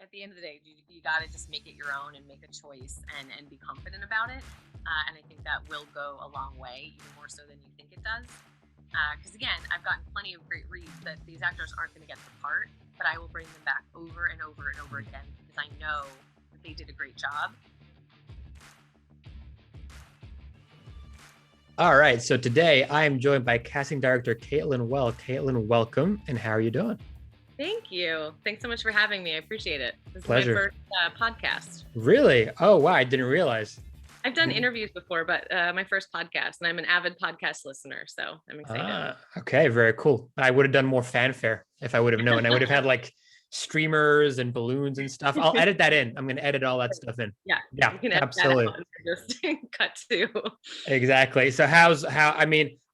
at the end of the day, you got to just make it your own and make a choice and be confident about it. And I think that will go a long way, even more so than you think it does. Because again, I've gotten plenty of great reads that these actors aren't going to get the part, but I will bring them back over and over and over again because I know that they did a great job. All right, so today I am joined by casting director Caitlin Well. Caitlin, welcome, and how are you doing? Thank you. Thanks so much for having me. I appreciate it. This Pleasure. is my first podcast. Really? Oh, wow, I didn't realize. I've done interviews before, but my first podcast, and I'm an avid podcast listener, so I'm excited. Okay, very cool. I would have done more fanfare if I would have known. I would have had like streamers and balloons and stuff. I'll edit that in. I'm going to edit all that stuff in. Yeah, you can absolutely. Just cut to. Exactly. So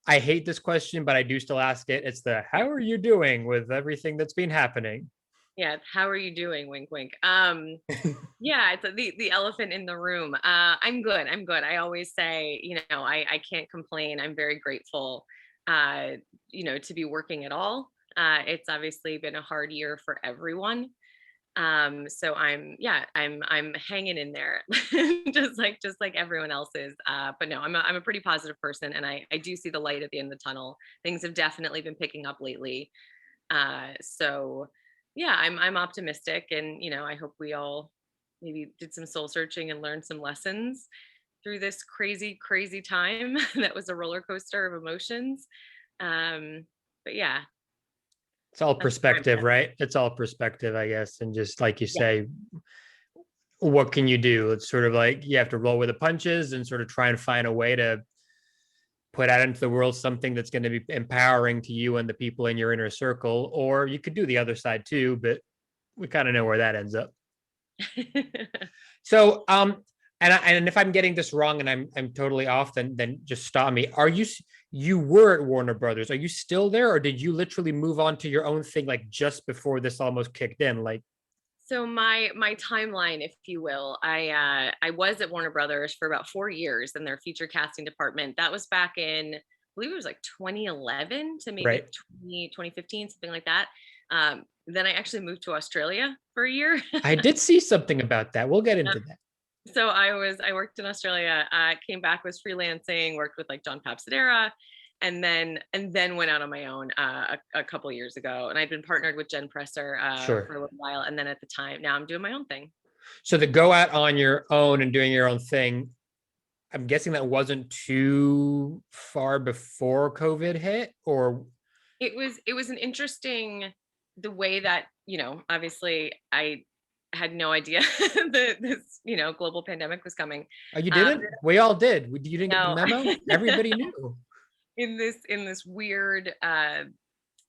I hate this question, but I do still ask it. It's how are you doing with everything that's been happening? Yeah, how are you doing? Wink, wink. Yeah, it's the elephant in the room. I'm good. I always say, I can't complain. I'm very grateful, to be working at all. It's obviously been a hard year for everyone. So I'm hanging in there, just like everyone else is. But no, I'm a pretty positive person, and I do see the light at the end of the tunnel. Things have definitely been picking up lately. So yeah, I'm optimistic, and I hope we all maybe did some soul searching and learned some lessons through this crazy time that was a roller coaster of emotions. But yeah, it's all perspective, right? It's all perspective, I guess. And just like you say, what can you do? It's sort of like you have to roll with the punches and sort of try and find a way to put out into the world something that's going to be empowering to you and the people in your inner circle. Or you could do the other side too, but we kind of know where that ends up. So, and if I'm getting this wrong and I'm totally off, then just stop me. You were at Warner Brothers. Are you still there, or did you literally move on to your own thing like just before this almost kicked in? So my timeline, if you will, I was at Warner Brothers for about 4 years in their feature casting department. That was back in, I believe it was like 2011 to maybe 2015, something like that. Then I actually moved to Australia for a year. I did see something about that. We'll get into that. So I worked in Australia, came back, was freelancing, worked with like John Papsidera, and then went out on my own a couple of years ago. And I'd been partnered with Jen Presser for a little while. And then at the time, now I'm doing my own thing. So to go out on your own and doing your own thing, I'm guessing that wasn't too far before COVID hit, or? It was an interesting, the way that, obviously I had no idea that this, global pandemic was coming. Oh, you didn't? We all did. You didn't get the memo? Everybody knew. In this weird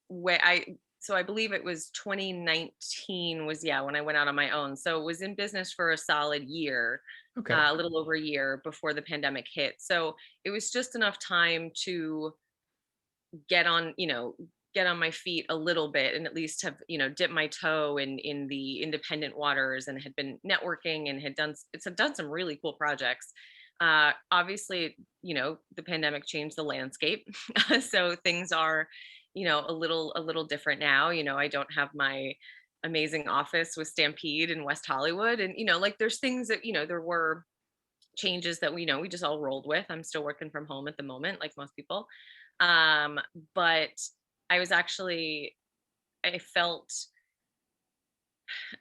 way. I believe it was 2019 was when I went out on my own. So it was in business for a solid year, a little over a year before the pandemic hit. So it was just enough time to get on my feet a little bit, and at least have dipped my toe in the independent waters, and had been networking and had done some really cool projects. Obviously, the pandemic changed the landscape. So things are, a little different now. I don't have my amazing office with Stampede in West Hollywood. And, like there's things that, there were changes that we just all rolled with. I'm still working from home at the moment, like most people. But I felt,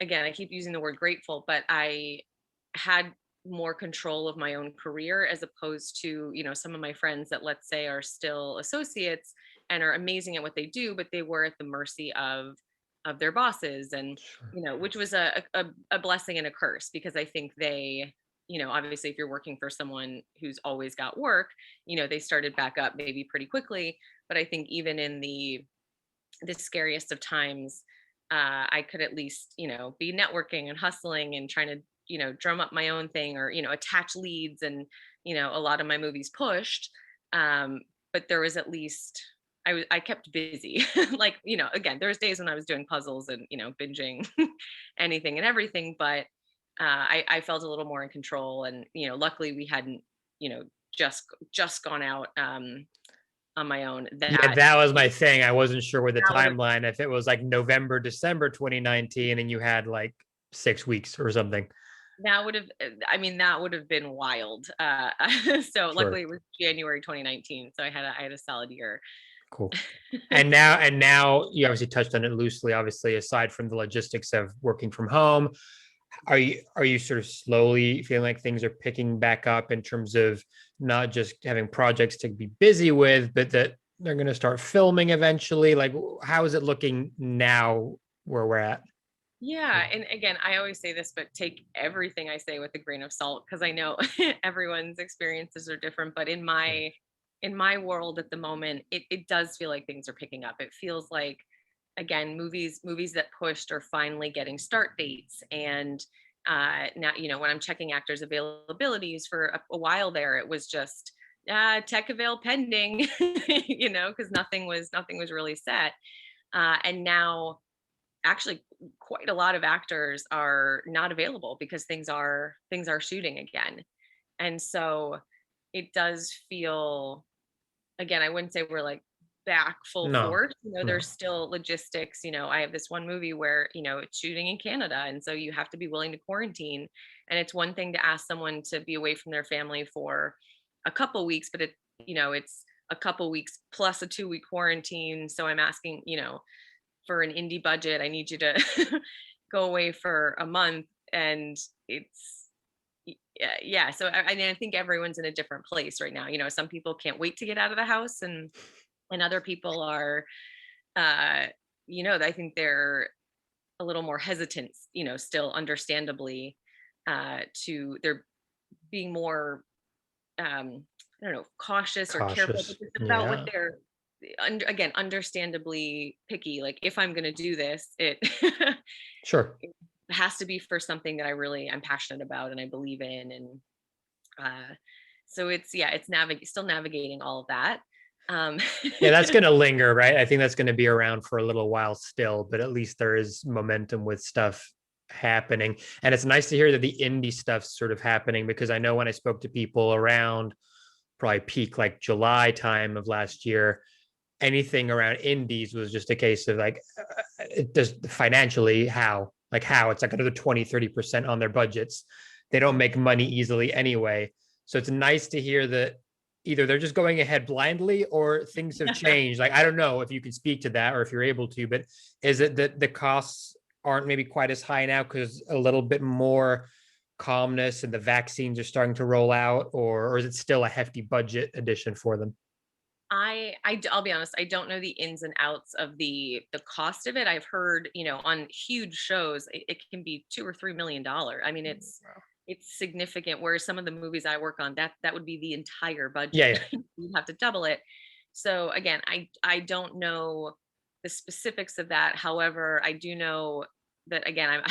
again, I keep using the word grateful, but I had more control of my own career, as opposed to some of my friends that, let's say, are still associates and are amazing at what they do, but they were at the mercy of their bosses, and which was a blessing and a curse, because I think they, obviously if you're working for someone who's always got work, they started back up maybe pretty quickly. But I think even in the scariest of times, I could at least be networking and hustling and trying to drum up my own thing, or attach leads, and a lot of my movies pushed, but there was at least I kept busy. Like again, there was days when I was doing puzzles and binging anything and everything, but I felt a little more in control. And luckily we hadn't just gone out on my own. That was my thing. I wasn't sure with the timeline, if it was like November, December 2019, and you had like 6 weeks or something. That would have, I mean, that would have been wild. So Sure. luckily it was January 2019, so I had a solid year. Cool. And now you obviously touched on it loosely. Obviously, aside from the logistics of working from home, are you sort of slowly feeling like things are picking back up in terms of not just having projects to be busy with, but that they're going to start filming eventually? Like, how is it looking now where we're at? Yeah, and again, I always say this, but take everything I say with a grain of salt because I know everyone's experiences are different. But in my world at the moment, it does feel like things are picking up. It feels like again, movies that pushed are finally getting start dates. And now, when I'm checking actors' availabilities for a while there, it was just tech avail pending, because nothing was really set. And now actually quite a lot of actors are not available because things are shooting again. And so it does feel, again, I wouldn't say we're like back full No, force. There's no. still logistics. I have this one movie where it's shooting in Canada, and so you have to be willing to quarantine. And it's one thing to ask someone to be away from their family for a couple weeks, but it's a couple weeks plus a 2-week quarantine. So I'm asking, for an indie budget, I need you to go away for a month. And it's, yeah. So I mean, I think everyone's in a different place right now. Some people can't wait to get out of the house, and other people are, uh, I think they're a little more hesitant, still understandably, they're being more, I don't know, cautious or careful, but Cautious. just about what Yeah. they're, again, understandably picky. Like if I'm going to do this, it Sure. it has to be for something that I'm passionate about and I believe in. And so it's still navigating all of that. Um, Yeah, that's going to linger, right? I think that's going to be around for a little while still, but at least there is momentum with stuff happening. And it's nice to hear that the indie stuff's sort of happening, because I know when I spoke to people around probably peak like July time of last year, anything around indies was just a case of like, it does financially, how it's like another 20-30% on their budgets. They don't make money easily anyway. So it's nice to hear that either they're just going ahead blindly or things have changed. Like, I don't know if you can speak to that or if you're able to, but is it that the costs aren't maybe quite as high now because a little bit more calmness and the vaccines are starting to roll out, or is it still a hefty budget addition for them? I'll be honest, I don't know the ins and outs of the cost of it. I've heard, on huge shows, it can be $2 or $3 million. I mean, it's significant. Whereas some of the movies I work on, that would be the entire Yeah, budget. yeah. You have to double it. So again, I don't know the specifics of that. However, I do know that again,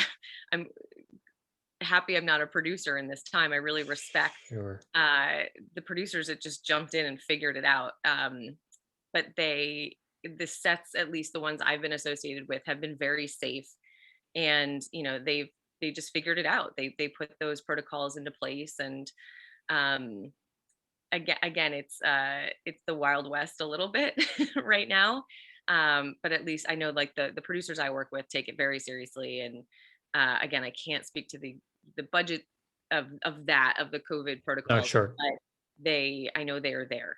I'm happy I'm not a producer in this time. I really respect Sure. the producers that just jumped in and figured it out. But the sets, at least the ones I've been associated with, have been very safe, and they just figured it out. They put those protocols into place, and um, again, it's the Wild West a little bit right now. But at least I know like the producers I work with take it very seriously. And again, I can't speak to the budget of the COVID Oh, protocols, sure. but I know they are there.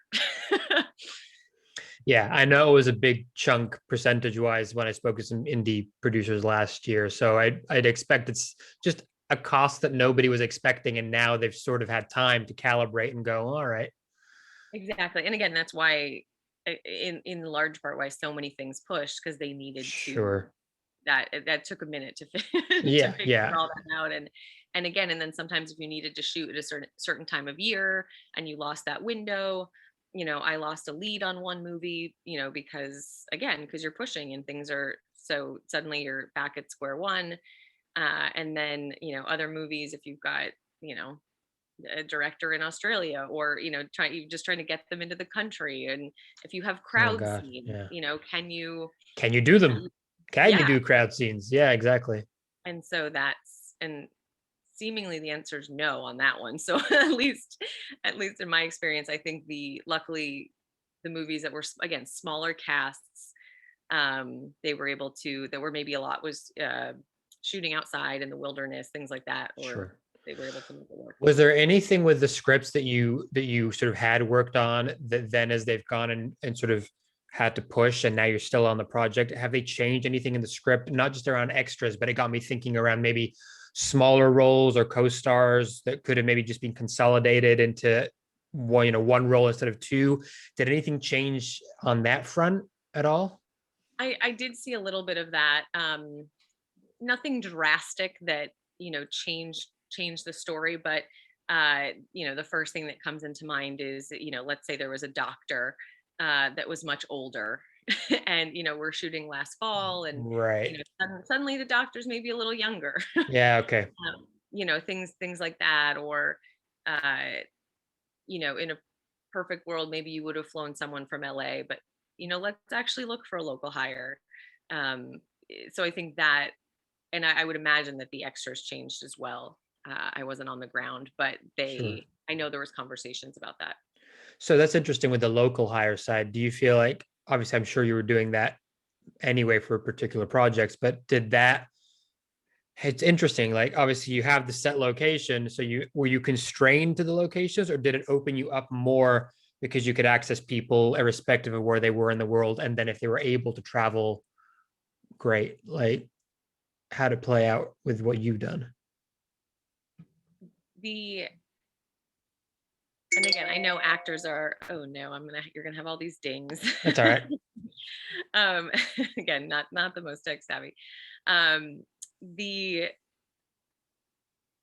Yeah, I know it was a big chunk percentage wise when I spoke to some indie producers last year. So I'd expect it's just a cost that nobody was expecting. And now they've sort of had time to calibrate and go, all right, Exactly. And again, that's why in large part why so many things pushed, because they needed to, sure. that took a minute to to Yeah, figure yeah. all that out. And again, and then sometimes if you needed to shoot at a certain time of year and you lost that window, I lost a lead on one movie, because you're pushing and things are, so suddenly you're back at square one. And then other movies, if you've got you know a director in Australia, or you just trying to get them into the country, and if you have Oh crowd God. scenes, Yeah. can you, Can you do them? Can you yeah. do crowd scenes? Yeah, exactly. And so and seemingly the answer is no on that one. So at least in my experience, I think luckily the movies that were again smaller casts, they were able to, that were maybe a lot was shooting outside in the wilderness, things like that, or Sure. they were able to make it work. Was there anything with the scripts that you sort of had worked on that then as they've gone and sort of had to push and now you're still on the project, have they changed anything in the script, not just around extras, but it got me thinking around maybe smaller roles or co-stars that could have maybe just been consolidated into one, one role instead of two? Did anything change on that front at all? I did see a little bit of that. Nothing drastic that, changed the story, but the first thing that comes into mind is, let's say there was a doctor that was much older and, we're shooting last fall, and, Right. suddenly the doctor's maybe a little younger. Yeah. Okay. Things like that, or uh, in a perfect world, maybe you would have flown someone from LA, but let's actually look for a local hire. So I think that, and I would imagine that the extras changed as well. I wasn't on the ground, but Sure. I know there was conversations about that. So that's interesting with the local hire side. Do you feel like, obviously, I'm sure you were doing that anyway for particular projects, but it's interesting. Like, obviously, you have the set location. So were you constrained to the locations, or did it open you up more because you could access people irrespective of where they were in the world? And then if they were able to travel, great. Like, how to play out with what you've done? The and again, I know actors are. Oh no, you're gonna have all these dings. That's all right. um, again, not the most tech savvy. Um, the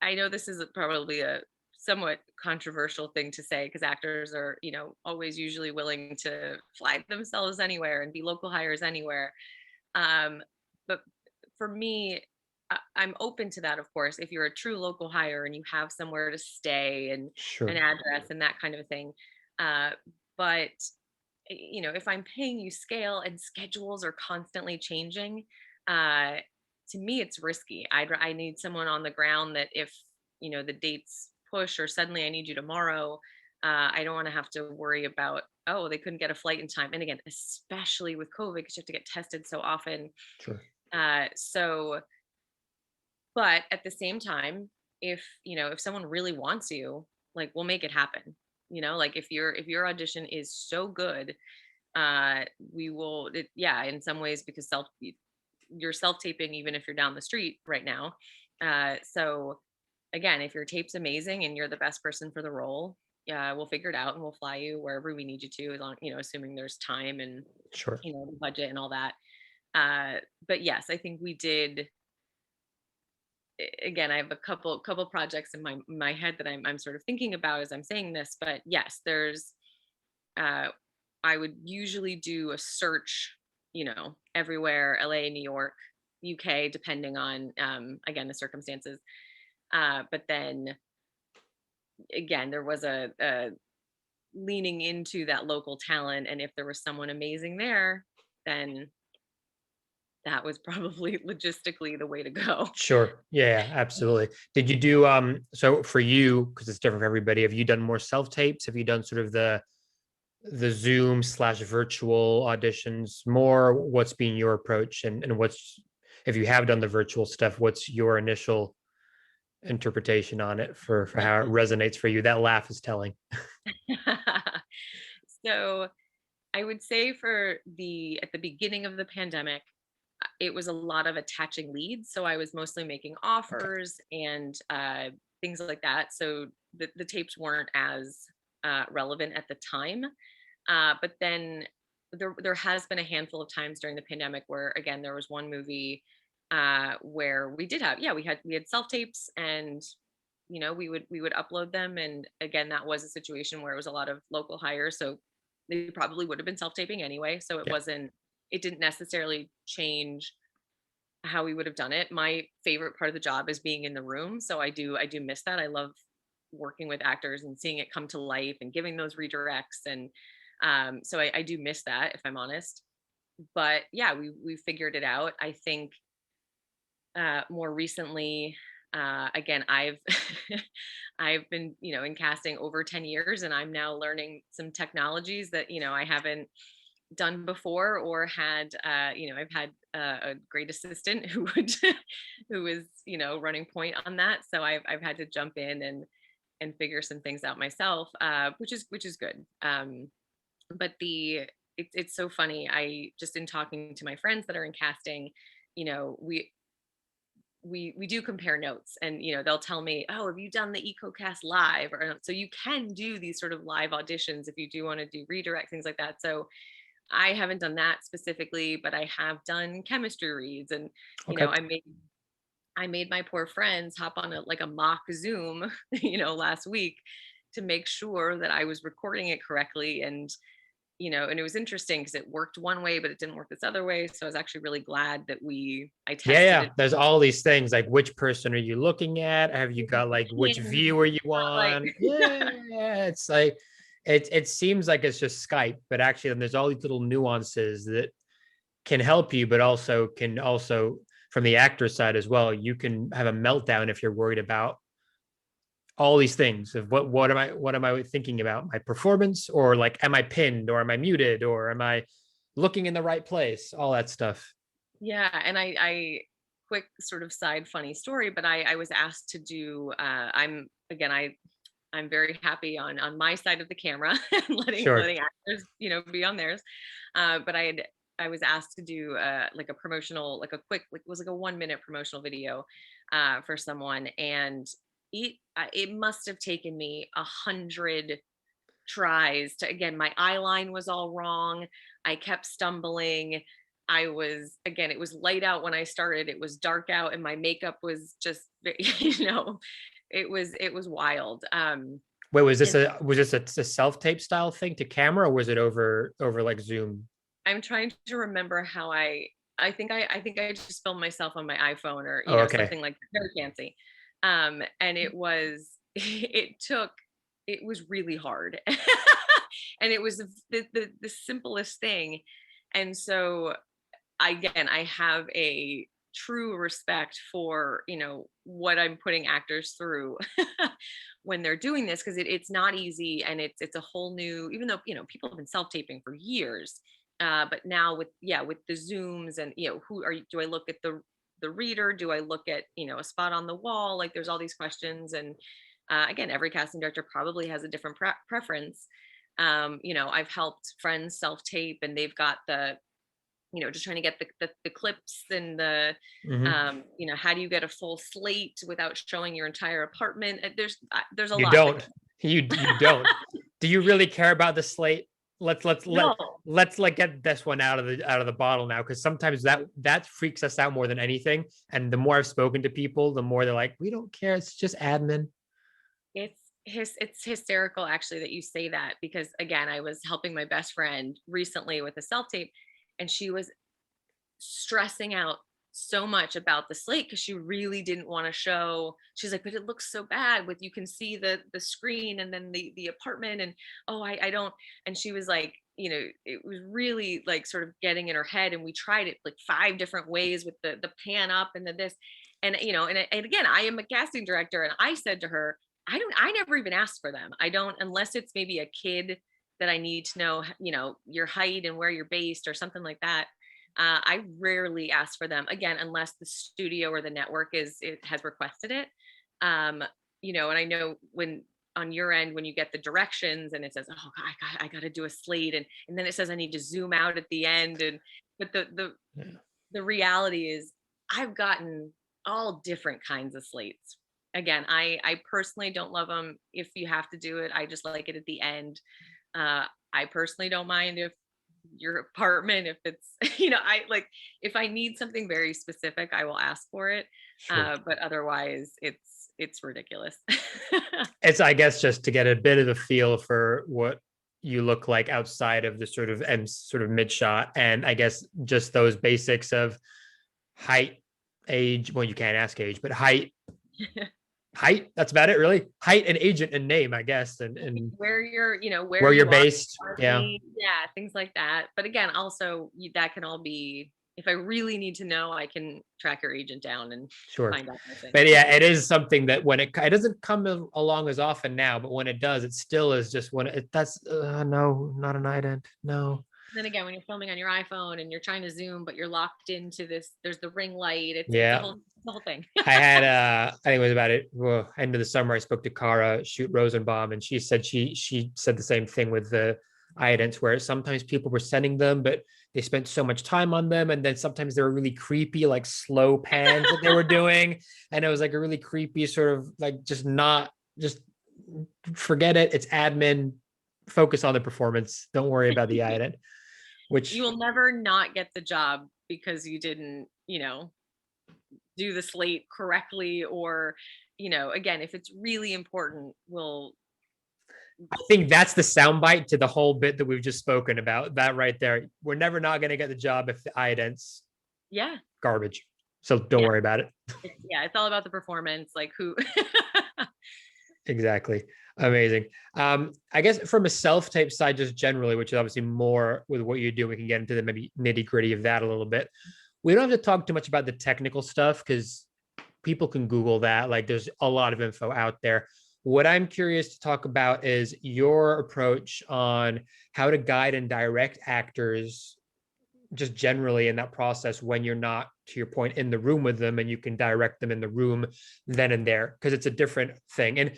I know this is probably a somewhat controversial thing to say, because actors are, always usually willing to fly themselves anywhere and be local hires anywhere. Um, but for me, I'm open to that, of course, if you're a true local hire and you have somewhere to stay and an Sure. address and that kind of thing. Uh, but if I'm paying you scale and schedules are constantly changing, uh, to me it's risky. I need someone on the ground that if the dates push or suddenly I need you tomorrow, I don't want to have to worry about, oh, they couldn't get a flight in time. And again, especially with COVID, because you have to get tested so often. Sure. So, but at the same time, if someone really wants you, like, we'll make it happen. Like, if your audition is so good, we will yeah, in some ways, because you're self-taping even if you're down the street right now. So again, if your tape's amazing and you're the best person for the role, yeah, we'll figure it out and we'll fly you wherever we need you to, as long, assuming there's time and Sure. the budget and all that. But yes, I think we did. Again, I have a couple projects in my head that I'm sort of thinking about as I'm saying this, but yes, there's uh I would usually do a search, everywhere, LA, New York, UK, depending on again the circumstances. But then again, there was a leaning into that local talent, and if there was someone amazing there, then that was probably logistically the way to go. Sure. Yeah, absolutely. Did you do so for you, because it's different for everybody, have you done more self-tapes? Have you done sort of the Zoom slash virtual auditions more? What's been your approach, and what's, if you have done the virtual stuff, what's your initial interpretation on it for how it resonates for you? That laugh is telling. So I would say for at the beginning of the pandemic, it was a lot of attaching leads. So I was mostly making Okay. offers and things like that. So the tapes weren't as relevant at the time. But then there has been a handful of times during the pandemic where, again, there was one movie where we did have, yeah, we had self tapes, and we would upload them. And again, that was a situation where it was a lot of local hires, so they probably would have been self taping anyway. So Yeah. it didn't necessarily change how we would have done it. My favorite part of the job is being in the room, so I do miss that. I love working with actors and seeing it come to life and giving those redirects, and so I do miss that, if I'm honest. But yeah, we figured it out. I think more recently, again, I've I've been in casting over 10 years, and I'm now learning some technologies that I haven't done before or had, I've had a great assistant who would, who is, running point on that. So I've had to jump in and figure some things out myself, which is good. But it's so funny. I just, in talking to my friends that are in casting, you know, we do compare notes, and they'll tell me, oh, have you done the ecocast live, or so you can do these sort of live auditions if you do want to do redirect, things like that. So I haven't done that specifically, but I have done chemistry reads, and Okay. I made my poor friends hop on a mock Zoom, last week, to make sure that I was recording it correctly. And it was interesting because it worked one way, but it didn't work this other way. So I was actually really glad that I Yeah, tested yeah. it. There's all these things like which person are you looking at? Have you got like which And viewer you like, want? Yeah, it's like it seems like it's just Skype, but actually there's all these little nuances that can help you, but also can also from the actor side as well, you can have a meltdown if you're worried about all these things of what am I thinking about my performance, or like am I pinned, or am I muted, or am I looking in the right place, all that stuff. yeah. And I quick sort of side funny story, but I was asked to do, I'm very happy on my side of the camera and Sure. letting actors, be on theirs. But I was asked to do like a promotional, like a quick, like it was like a 1 minute promotional video for someone, and it must have taken me 100 tries to, again, my eye line was all wrong. I kept stumbling. It was light out when I started. It was dark out, and my makeup was just, it was wild. Wait, was this And a self-tape style thing to camera, or was it over like Zoom? I'm trying to remember how I think I just filmed myself on my iPhone, or Oh, okay. something like very fancy. And it was it was really hard. And it was the simplest thing. And so, I have a true respect for, what I'm putting actors through when they're doing this, because it's not easy, and it's a whole new, even though, people have been self-taping for years. But now with the Zooms, and do I look at the reader? Do I look at, a spot on the wall? Like, there's all these questions. And again, every casting director probably has a different preference. I've helped friends self-tape, and they've got just trying to get the clips, and Mhm. how do you get a full slate without showing your entire apartment? There's a You lot that don't. You don't. Do you really care about the slate? Let's let's let no. let's like get this one out of the bottle now, because sometimes that freaks us out more than anything. And the more I've spoken to people, the more they're like, we don't care. It's just admin. It's hysterical, actually, that you say that, because again, I was helping my best friend recently with a self tape, and she was stressing out so much about the slate because she really didn't want to show. She's like, but it looks so bad, with, you can see the screen, and then the apartment, and oh, I don't. And she was like, it was really like sort of getting in her head, and we tried it like 5 different ways with the pan up and the this. And and again, I am a casting director, and I said to her, I never even asked for them. I don't, unless it's maybe a kid that I need to know, your height and where you're based or something like that. I rarely ask for them, again, unless the studio or the network it has requested it. Um, and I know, when on your end, when you get the directions and it says, oh, I got to do a slate, and then it says I need to zoom out at the end, and but Yeah. the reality is, I've gotten all different kinds of slates. Again, I personally don't love them if you have to do it. I just like it at the end. I personally don't mind if your apartment, if it's, I like, if I need something very specific, I will ask for it. Sure. But otherwise, it's ridiculous. It's, I guess, just to get a bit of a feel for what you look like outside of the sort of mid shot, and I guess just those basics of height, age. Well, you can't ask age, but height. That's about it, really. Height and agent and name, I guess, and Where where you're you are based. Yeah, currently, yeah, things like that. But again, also, that can all be, if I really need to know, I can track your agent down and sure. find out those things. But yeah, it is something that when it doesn't come along as often now, but when it does, it still is just when that's no, not an ident. No. then again, when you're filming on your iPhone and you're trying to zoom, but you're locked into this, there's the ring light. It's a Yeah. whole the whole thing. I had I think it was about it end of the summer. I spoke to Kara Shoot Rosenbaum, and she said she said the same thing with the idents, where sometimes people were sending them, but they spent so much time on them, and then sometimes they were really creepy, like slow pans that they were doing, and it was like a really creepy sort of like just forget it. It's admin. Focus on the performance. Don't worry about the ident. You Which will never not get the job because you didn't, do the slate correctly, or, again, if it's really important, we'll I think that's the soundbite to the whole bit that we've just spoken about. That right there. We're never not going to get the job if the ident's yeah, garbage. So don't yeah. worry about it. It's all about the performance, like who. Exactly. Amazing. I guess from a self-tape side, just generally, which is obviously more with what you do, we can get into the maybe nitty-gritty of that a little bit. We don't have to talk too much about the technical stuff because people can Google that. Like there's a lot of info out there. What I'm curious to talk about is your approach on how to guide and direct actors just generally in that process when you're not, to your point, in the room with them, and you can direct them in the room then and there, because it's a different thing. And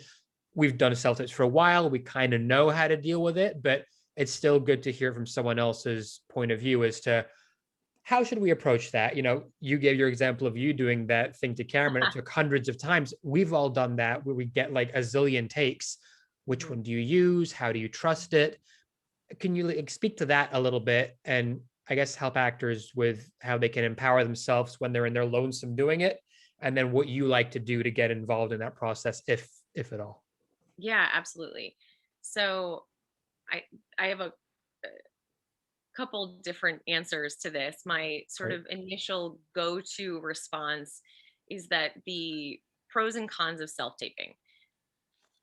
we've done self-tapes for a while. We kind of know how to deal with it, but it's still good to hear from someone else's point of view as to how should we approach that. You gave your example of you doing that thing to camera, and it took hundreds of times. We've all done that where we get like a zillion takes. Which one do you use? How do you trust it? Can you speak to that a little bit, and I guess help actors with how they can empower themselves when they're in their lonesome doing it, and then what you like to do to get involved in that process, if at all? Yeah, absolutely. So I I have a couple different answers to this. My sort Right. of initial go-to response is that the pros and cons of self-taping.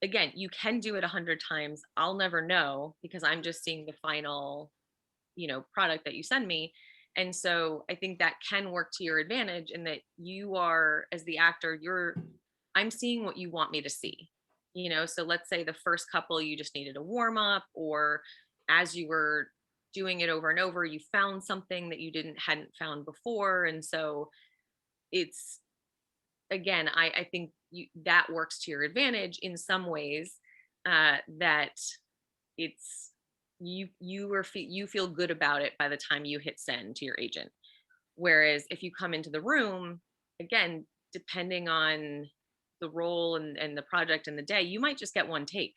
Again, you can do it 100 times. I'll never know because I'm just seeing the final, product that you send me. And so I think that can work to your advantage in that you are, as the actor, I'm seeing what you want me to see. So let's say the first couple you just needed a warm up, or as you were doing it over and over, you found something that you hadn't found before. And so it's, again, I think that works to your advantage in some ways, that it's you feel good about it by the time you hit send to your agent. Whereas if you come into the room, again, depending on the role and the project and the day, you might just get one take.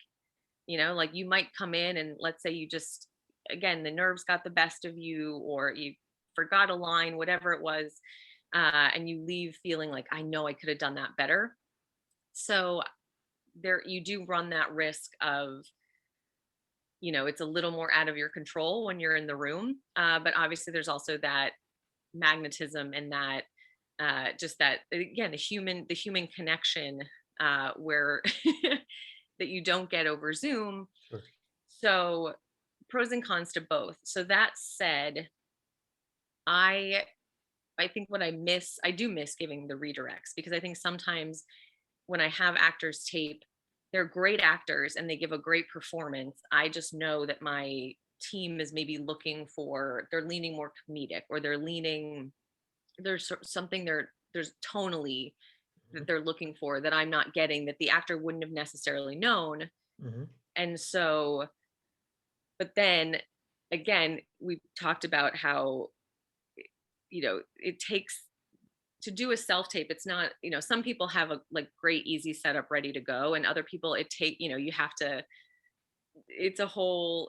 Like you might come in and let's say you just, again, the nerves got the best of you, or you forgot a line, whatever it was, and you leave feeling like, I know I could have done that better. So there, you do run that risk of, it's a little more out of your control when you're in the room. But obviously, there's also that magnetism and that, just that, again, the human connection, where that you don't get over Zoom. Sure. So pros and cons to both. So that said, I I think what I do miss giving the redirects, because I think sometimes when I have actors tape, they're great actors and they give a great performance. I just know that my team is maybe they're leaning more comedic, or there's something there's tonally that Mhm. they're looking for that I'm not getting, that the actor wouldn't have necessarily known. Mhm. And so, but then again, we've talked about how, it takes to do a self tape. It's not, some people have a like great easy setup ready to go, and other people you have to, it's a whole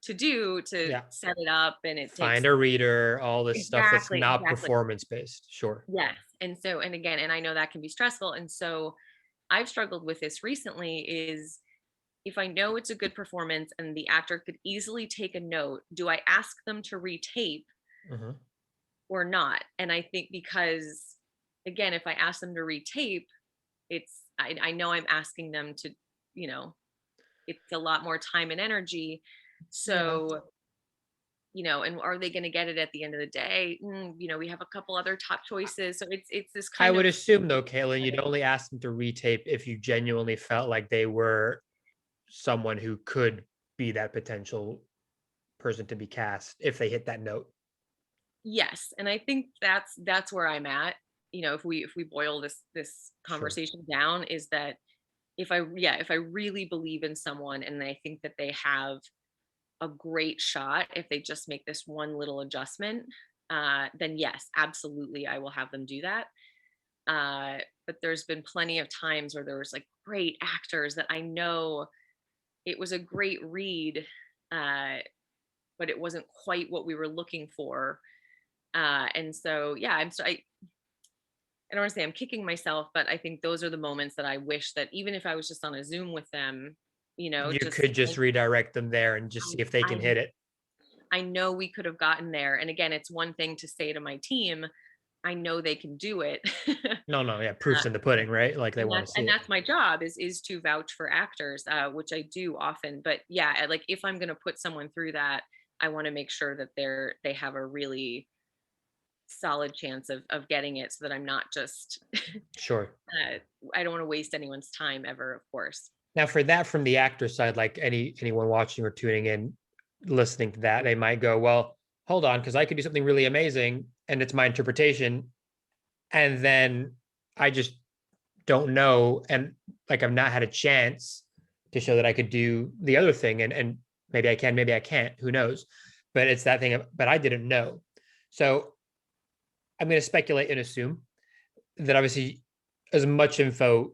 to do to Yeah. set it up, and it Find takes. a reader, all this stuff that's Exactly, not exactly. performance based. Sure. Yes. And so, and again, and I know that can be stressful. And so I've struggled with this recently is, if I know it's a good performance and the actor could easily take a note, do I ask them to retape Mhm. or not? And I think because, again, if I ask them to retape, I know I'm asking them to, you know, it's a lot more time and energy. Yeah. So, and are they going to get it at the end of the day? We have a couple other top choices. So it's this I kind would of. assume though, Caitlin, you'd only ask them to retape if you genuinely felt like they were someone who could be that potential person to be cast if they hit that note. Yes, and I think that's where I'm at. If we boil this Sure. conversation down, is that if I really believe in someone and I think that they have a great shot, if they just make this one little adjustment, then yes, absolutely, I will have them do that. But there's been plenty of times where there was like great actors that I know it was a great read, uh, but it wasn't quite what we were looking for. And so, yeah, I don't want to say I'm kicking myself, but I think those are the moments that I wish that even if I was just on a Zoom with them, You just could just redirect them there and just see if they I can hit it. I know we could have gotten there. And again, it's one thing to say to my team, I know they can do it. No, no, yeah, proof's in the pudding, right? Like they and want that's to see and it. that's my job is to vouch for actors, which I do often. But yeah, like if I'm going to put someone through that, I want to make sure that they have a really solid chance of getting it, so that I'm not just Sure. uh, I don't want to waste anyone's time ever, of course. Now for that, from the actor side, like anyone watching or tuning in, listening to that, they might go, well, hold on, because I could do something really amazing and it's my interpretation. And then I just don't know. And like I've not had a chance to show that I could do the other thing. And maybe I can, maybe I can't, who knows? But it's that thing of, but I didn't know. So I'm going to speculate and assume that obviously as much info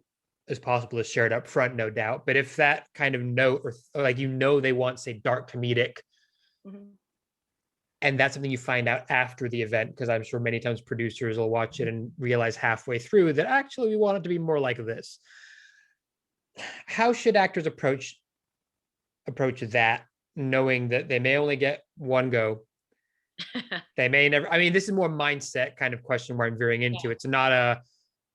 as possible is shared up front, no doubt. But if that kind of note or like, they want, say, dark comedic, Mhm. and that's something you find out after the event, because I'm sure many times producers will watch it and realize halfway through that actually we want it to be more like this. How should actors approach that, knowing that they may only get one go? They may never. I mean, this is more mindset kind of question where I'm veering into. It's not a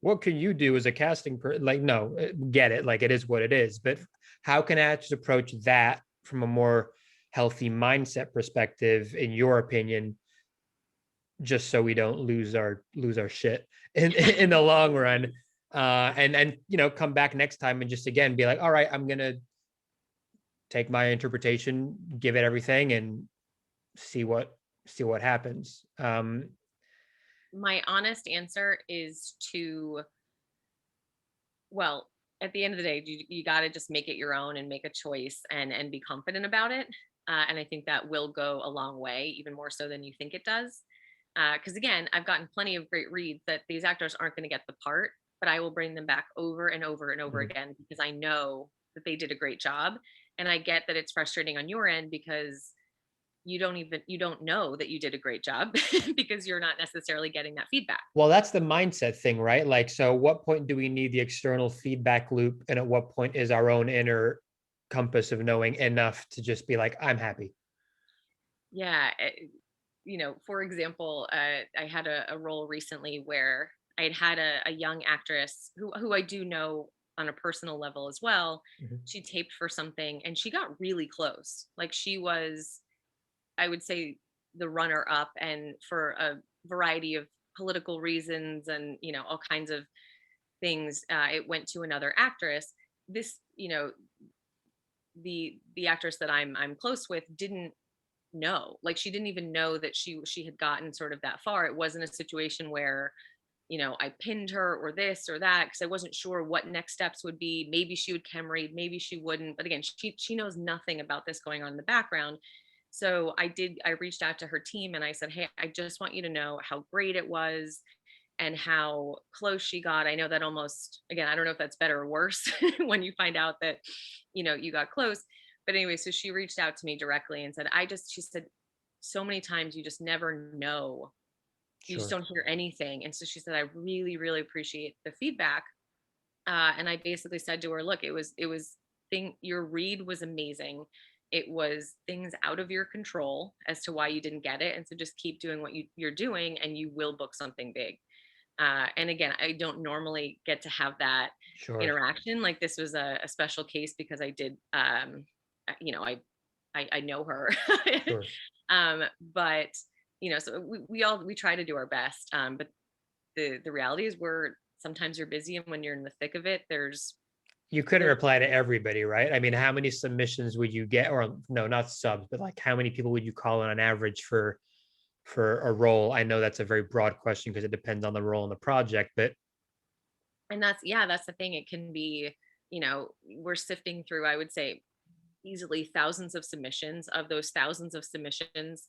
what can you do as a casting person? Like, no, get it. Like, it is what it is. But how can actors approach that from a more healthy mindset perspective, in your opinion, just so we don't lose our shit in the long run? And come back next time and just again be like, all right, I'm gonna take my interpretation, give it everything, and see what happens. My honest answer is to, well, at the end of the day, you got to just make it your own and make a choice and be confident about it. And I think that will go a long way, even more so than you think it does. Because again, I've gotten plenty of great reads that these actors aren't going to get the part, but I will bring them back over and over and over Mhm. again because I know that they did a great job. And I get that it's frustrating on your end because you don't know that you did a great job because you're not necessarily getting that feedback. Well, that's the mindset thing, right? Like, so what point do we need the external feedback loop? And at what point is our own inner compass of knowing enough to just be like, I'm happy? Yeah. For example, I had a role recently where I had a young actress who I do know on a personal level as well. Mhm. She taped for something and she got really close. Like she was, I would say, the runner up, and for a variety of political reasons and all kinds of things, it went to another actress. This, the actress that I'm close with didn't know. Like she didn't even know that she had gotten sort of that far. It wasn't a situation where I pinned her or this or that because I wasn't sure what next steps would be. Maybe she would chem read, maybe she wouldn't. But again, she knows nothing about this going on in the background. So I reached out to her team and I said, hey, I just want you to know how great it was and how close she got. I know that almost, again, I don't know if that's better or worse when you find out that, you got close. But anyway, so she reached out to me directly and said, she said, so many times you just never know. You just Sure. don't hear anything. And so she said, I really, really appreciate the feedback. And I basically said to her, look, your read was amazing. It was things out of your control as to why you didn't get it. And so just keep doing what you're doing and you will book something big. And again, I don't normally get to have that Sure. interaction. Like this was a special case because I did, you know, I know her. Sure. But so we try to do our best. But the reality is sometimes you're busy, and when you're in the thick of it, there's You couldn't reply to everybody, right? I mean, how many submissions would you get? Or no, not subs, but like how many people would you call on average for a role? I know that's a very broad question because it depends on the role in the project, but And that's, yeah, that's the thing. It can be, we're sifting through, I would say, easily thousands of submissions. Of those thousands of submissions,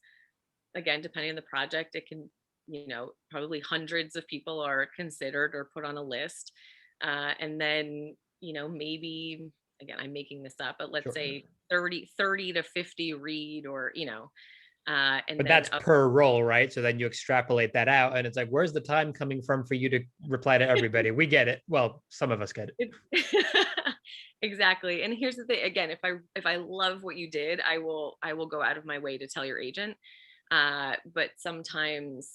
again, depending on the project, it can, probably hundreds of people are considered or put on a list. And then, maybe, again, I'm making this up, but let's sure. say 30 to 50 read, or, and But then that's per role, right? So then you extrapolate that out, and it's like, where's the time coming from for you to reply to everybody? We get it. Well, some of us get it. Exactly. And here's the thing, again, if I love what you did, I will go out of my way to tell your agent. But sometimes,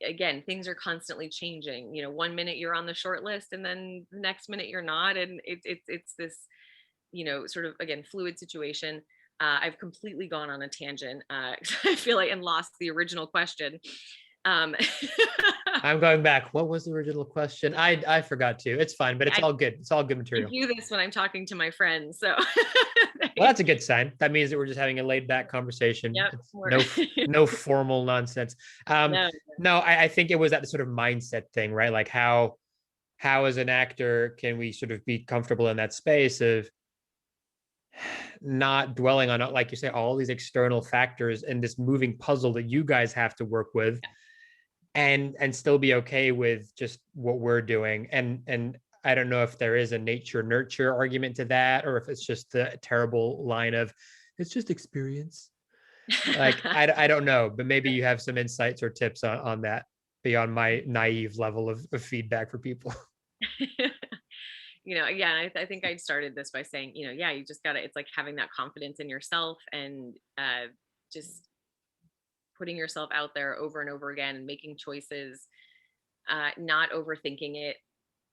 again, things are constantly changing. One minute you're on the short list, and then the next minute you're not, and it's this, sort of, again, fluid situation. I've completely gone on a tangent. I feel like, and lost the original question. Um, I'm going back. What was the original question? I forgot to. It's fine, but it's I, all good. It's all good I material. do this when I'm talking to my friends. So Well, that's a good sign. That means that we're just having a laid back conversation. yep. It's no formal nonsense. No. No, I think it was that sort of mindset thing, right? Like how as an actor can we sort of be comfortable in that space of not dwelling on, like you say, all these external factors and this moving puzzle that you guys have to work with, and still be okay with just what we're doing. And I don't know if there is a nature nurture argument to that, or if it's just the terrible line of it's just experience. Like I don't know, but maybe you have some insights or tips on that beyond my naive level of feedback for people. Yeah, I think I started this by saying, yeah, you just gotta, it's like having that confidence in yourself, and just putting yourself out there over and over again and making choices, not overthinking it.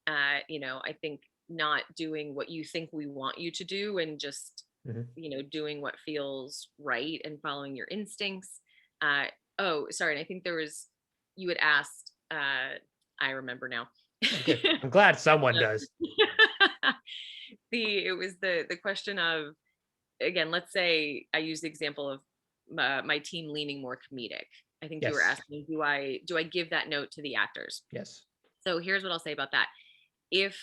I think not doing what you think we want you to do, and just, Mhm. doing what feels right and following your instincts. Oh, sorry. And I think you had asked, I remember now. Good. I'm glad someone does. It was the question of, again, let's say I use the example of my team leaning more comedic. I think you were Yes. asking, do I give that note to the actors? Yes. So here's what I'll say about that. If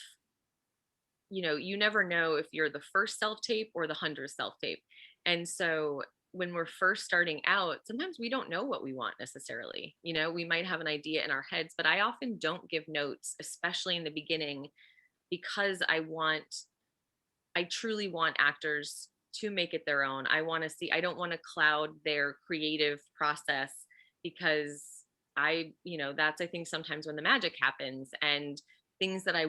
you never know if you're the first self tape or the 100th self tape. And so when we're first starting out, sometimes we don't know what we want necessarily. We might have an idea in our heads, but I often don't give notes, especially in the beginning, because I truly want actors to make it their own. I don't want to cloud their creative process, because that's, I think, sometimes when the magic happens, and things that I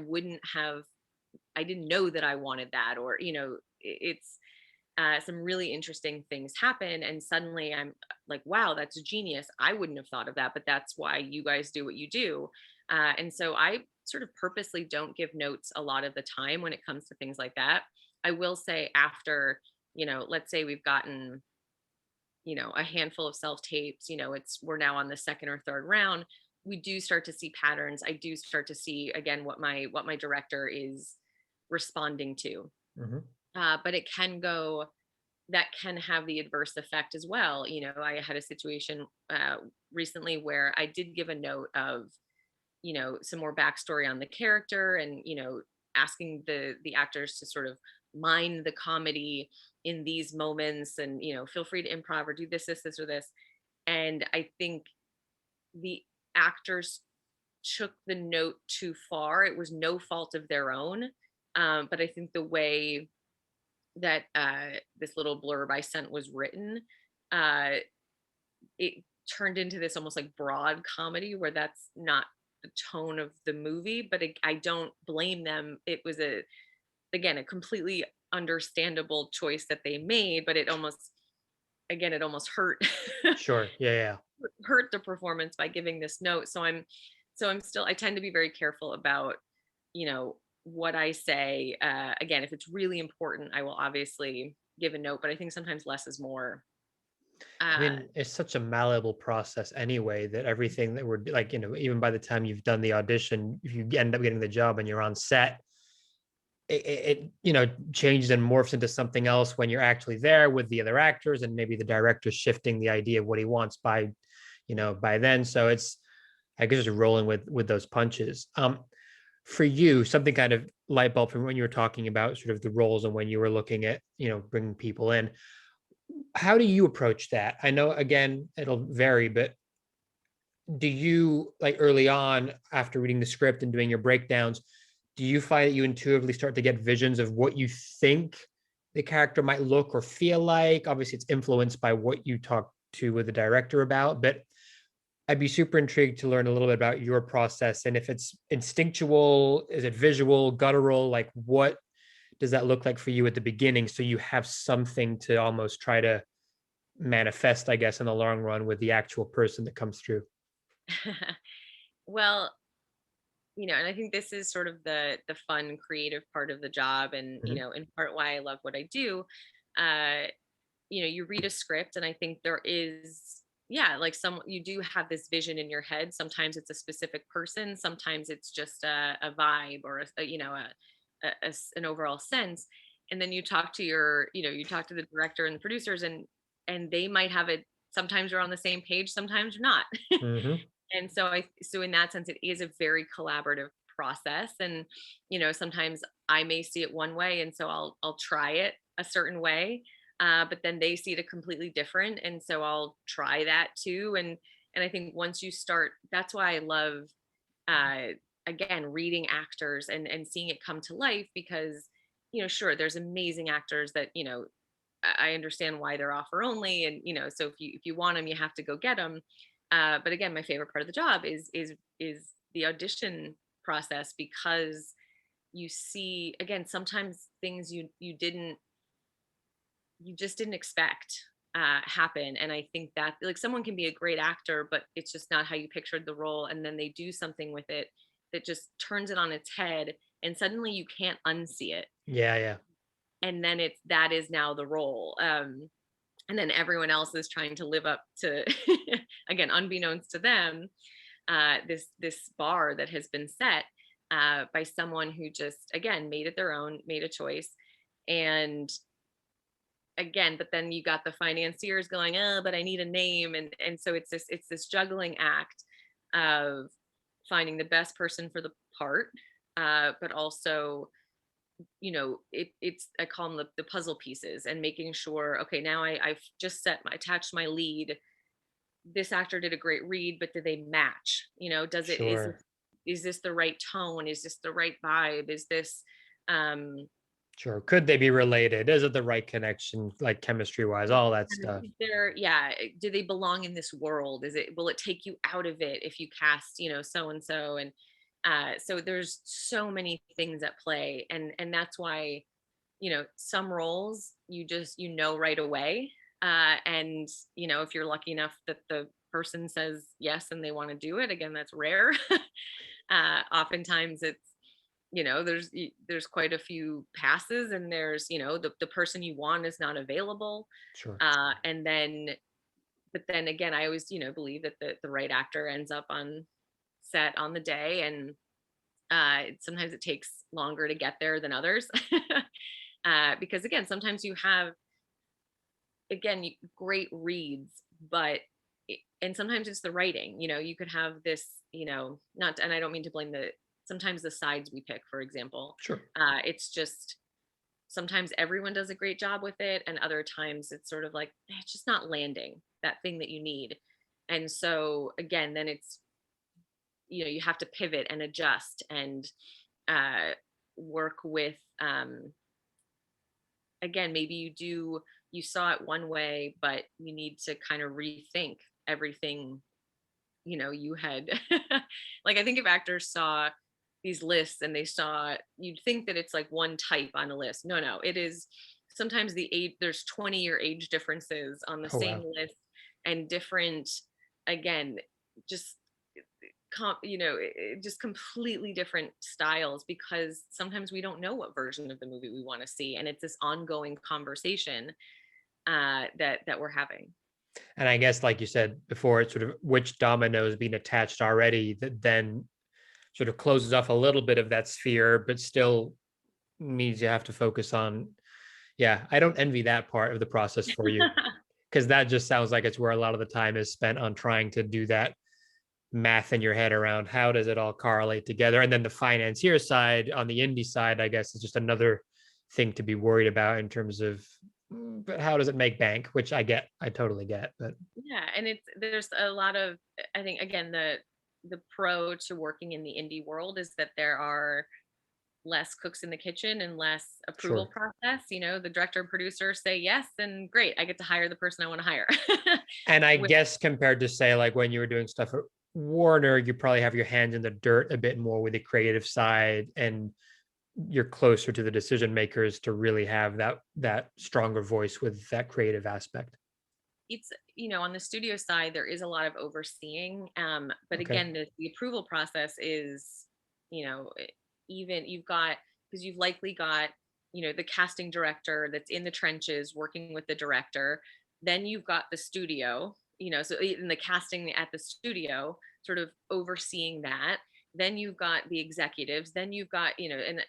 didn't know that I wanted that, or, it's some really interesting things happen. And suddenly I'm like, wow, that's genius. I wouldn't have thought of that, but that's why you guys do what you do. And so I sort of purposely don't give notes a lot of the time when it comes to things like that. I will say after, let's say we've gotten, a handful of self tapes, we're now on the second or third round. We do start to see patterns. I do start to see, again, what my director is responding to. Mhm. But that can have the adverse effect as well. I had a situation recently where I did give a note of, some more backstory on the character, and, asking the actors to sort of mind the comedy in these moments, and, feel free to improv or do this, or this. And I think the actors took the note too far. It was no fault of their own. But I think the way that this little blurb I sent was written, uh, it turned into this almost like broad comedy, where that's not the tone of the movie. But I don't blame them. It was, again, a completely understandable choice that they made, but it almost hurt Sure. Yeah. Yeah. hurt the performance by giving this note. I tend to be very careful about, what I say. Again, if it's really important, I will obviously give a note, but I think sometimes less is more. I Uh, mean, it's such a malleable process anyway that everything that we're like, even by the time you've done the audition, if you end up getting the job and you're on set, it changes and morphs into something else when you're actually there with the other actors, and maybe the director's shifting the idea of what he wants by then. So it's, I guess, just rolling with those punches. For you, something kind of light bulb from when you were talking about sort of the roles and when you were looking at, bringing people in. How do you approach that? I know, again, it'll vary, but do you, like, early on after reading the script and doing your breakdowns, do you find that you intuitively start to get visions of what you think the character might look or feel like? Obviously, it's influenced by what you talk to with the director about, but I'd be super intrigued to learn a little bit about your process, and if it's instinctual, is it visual, guttural, like what does that look like for you at the beginning, so you have something to almost try to manifest, I guess, in the long run with the actual person that comes through. Well, and I think this is sort of the fun creative part of the job, and Mhm. in part why I love what I do. uh you read a script, and I think there is, yeah, like, some, you do have this vision in your head. Sometimes it's a specific person, sometimes it's just a vibe, or an overall sense. And then you talk to you talk to the director and the producers, and they might have it. Sometimes you're on the same page, sometimes you're not. Mhm. And so in that sense, it is a very collaborative process. And sometimes I may see it one way, and so I'll try it a certain way. But then they see it a completely different, and so I'll try that too. And I think once you start, that's why I love, uh again, reading actors and seeing it come to life. Because sure, there's amazing actors that I understand why they're offer only, and so if you want them, you have to go get them. But again, my favorite part of the job is the audition process, because you see, again, sometimes things you just didn't expect happen. And I think that, like, someone can be a great actor, but it's just not how you pictured the role, and then they do something with it that just turns it on its head, and suddenly you can't unsee it. Yeah, yeah. And then that is now the role. And then everyone else is trying to live up to, again, unbeknownst to them, this bar that has been set by someone who just, again, made it their own, made a choice. And again, but then you got the financiers going, oh, but I need a name. And so it's this juggling act of finding the best person for the part, but also, it's, I call them the puzzle pieces, and making sure, okay, now I've just attached my lead. This actor did a great read, but did they match? Does it, Sure. is this the right tone? Is this the right vibe? Is this, um Sure. Could they be related? Is it the right connection, like chemistry wise, all that stuff? yeah, do they belong in this world? Will it take you out of it if you cast, so and so? And so there's so many things at play, and that's why, some roles you just, right away. And if you're lucky enough that the person says yes and they want to do it, again, that's rare. Oftentimes it's, there's quite a few passes, and there's, the person you want is not available. Sure. And then, but then again, I always, believe that the right actor ends up on set on the day. And sometimes it takes longer to get there than others. Because again, sometimes you have, again, great reads, but and sometimes it's the writing. You could have this, not, and I don't mean to blame sometimes the sides we pick, for example. Sure. It's just, sometimes everyone does a great job with it, and other times it's sort of like, it's just not landing that thing that you need. And so again, then it's, you have to pivot and adjust, and uh work with, again, maybe you saw it one way, but you need to kind of rethink everything. You had, like, I think if actors saw these lists and they saw, you'd think that it's like one type on a list. No, no, it is. Sometimes there's 20-year age differences on the Oh same wow. list, and different, again, just just completely different styles, because sometimes we don't know what version of the movie we want to see, and it's this ongoing conversation that we're having. And I guess, like you said before, it's sort of which domino is being attached already that then sort of closes off a little bit of that sphere, but still means you have to focus on, yeah, I don't envy that part of the process for you, because that just sounds like it's where a lot of the time is spent on trying to do that math in your head around how does it all correlate together. And then the financier side on the indie side, I guess, is just another thing to be worried about in terms of, but how does it make bank, which I totally get. But Yeah, and there's a lot of, I think, again, the pro to working in the indie world is that there are less cooks in the kitchen and less approval sure. process. The director and producer say yes, and great, I get to hire the person I want to hire. And I With guess compared to say like when you were doing stuff at Warner, you probably have your hands in the dirt a bit more with the creative side, and you're closer to the decision makers to really have that stronger voice with that creative aspect. it's on the studio side there is a lot of overseeing, but Okay. again, the approval process is, you know e- even you've got, because you've likely got, the casting director that's in the trenches working with the director. Then you've got the studio, so in the casting at the studio, sort of overseeing that. Then you've got the executives. Then you've got, and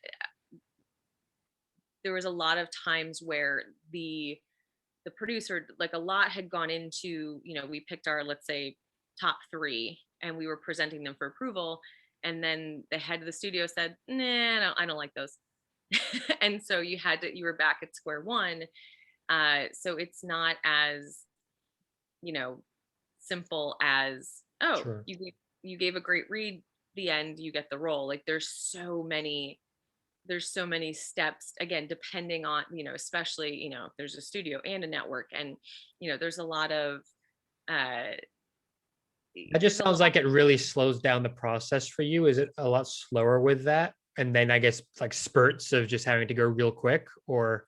there was a lot of times where the producer, like, a lot had gone into, we picked our, let's say, top three, and we were presenting them for approval, and then the head of the studio said, nah, I don't like those. And so you were back at square one. So it's not as, you know simple as, oh, Sure. you gave a great read, the end, you get the role. Like, there's so many steps, again, depending on, especially, if there's a studio and a network, and there's a lot of, uh That just there's a sounds lot. like it really slows down the process for you. Is it a lot slower with that? And then I guess like spurts of just having to go real quick, or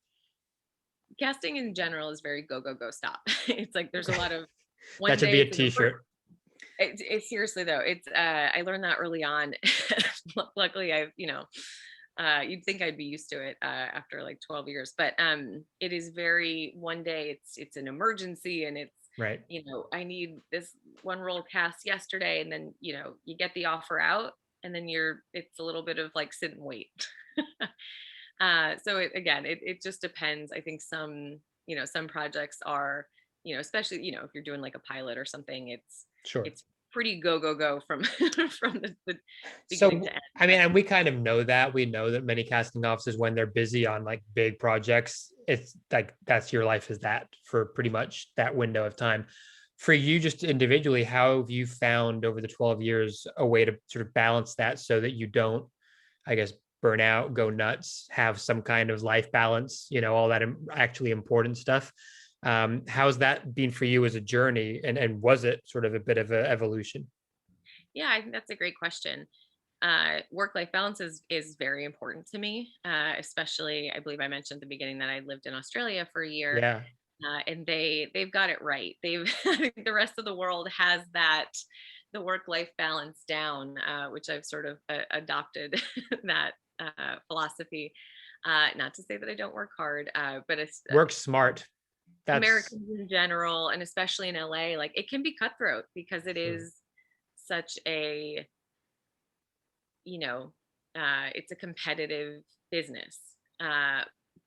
Casting in general is very go go go stop. It's like there's a okay. lot of, That one should day be a it's in the work. t-shirt. It's seriously though, I learned that early on. Luckily, I've, you'd think I'd be used to it, after like 12 years, but it is very, one day it's an emergency, and it's, Right. I need this one role cast yesterday, and then, you get the offer out, and then it's a little bit of like sit and wait. So again, it just depends. I think some projects are, especially, if you're doing like a pilot or something, Sure. it's pretty go go go from from the beginning So, to end. I mean, But and we kind of know that. We know that many casting offices, when they're busy on like big projects, it's like that's your life is that for pretty much that window of time. For you, just individually, how have you found over the 12 years a way to sort of balance that so that you don't, I guess, burn out, go nuts, have some kind of life balance, all that actually important stuff? How's that been for you as a journey? And was it sort of a bit of an evolution? yeah, I think that's a great question. Work life balance is very important to me, especially, I believe I mentioned at the beginning that I lived in Australia for a year, Yeah. and they've got it right. I think the rest of the world has the work life balance down, which I've sort of, adopted that, philosophy. Not to say that I don't work hard, but it's, Work smart. That's Americans in general, and especially in LA, like, it can be cutthroat because it sure. is such a, you know, it's a competitive business. Uh,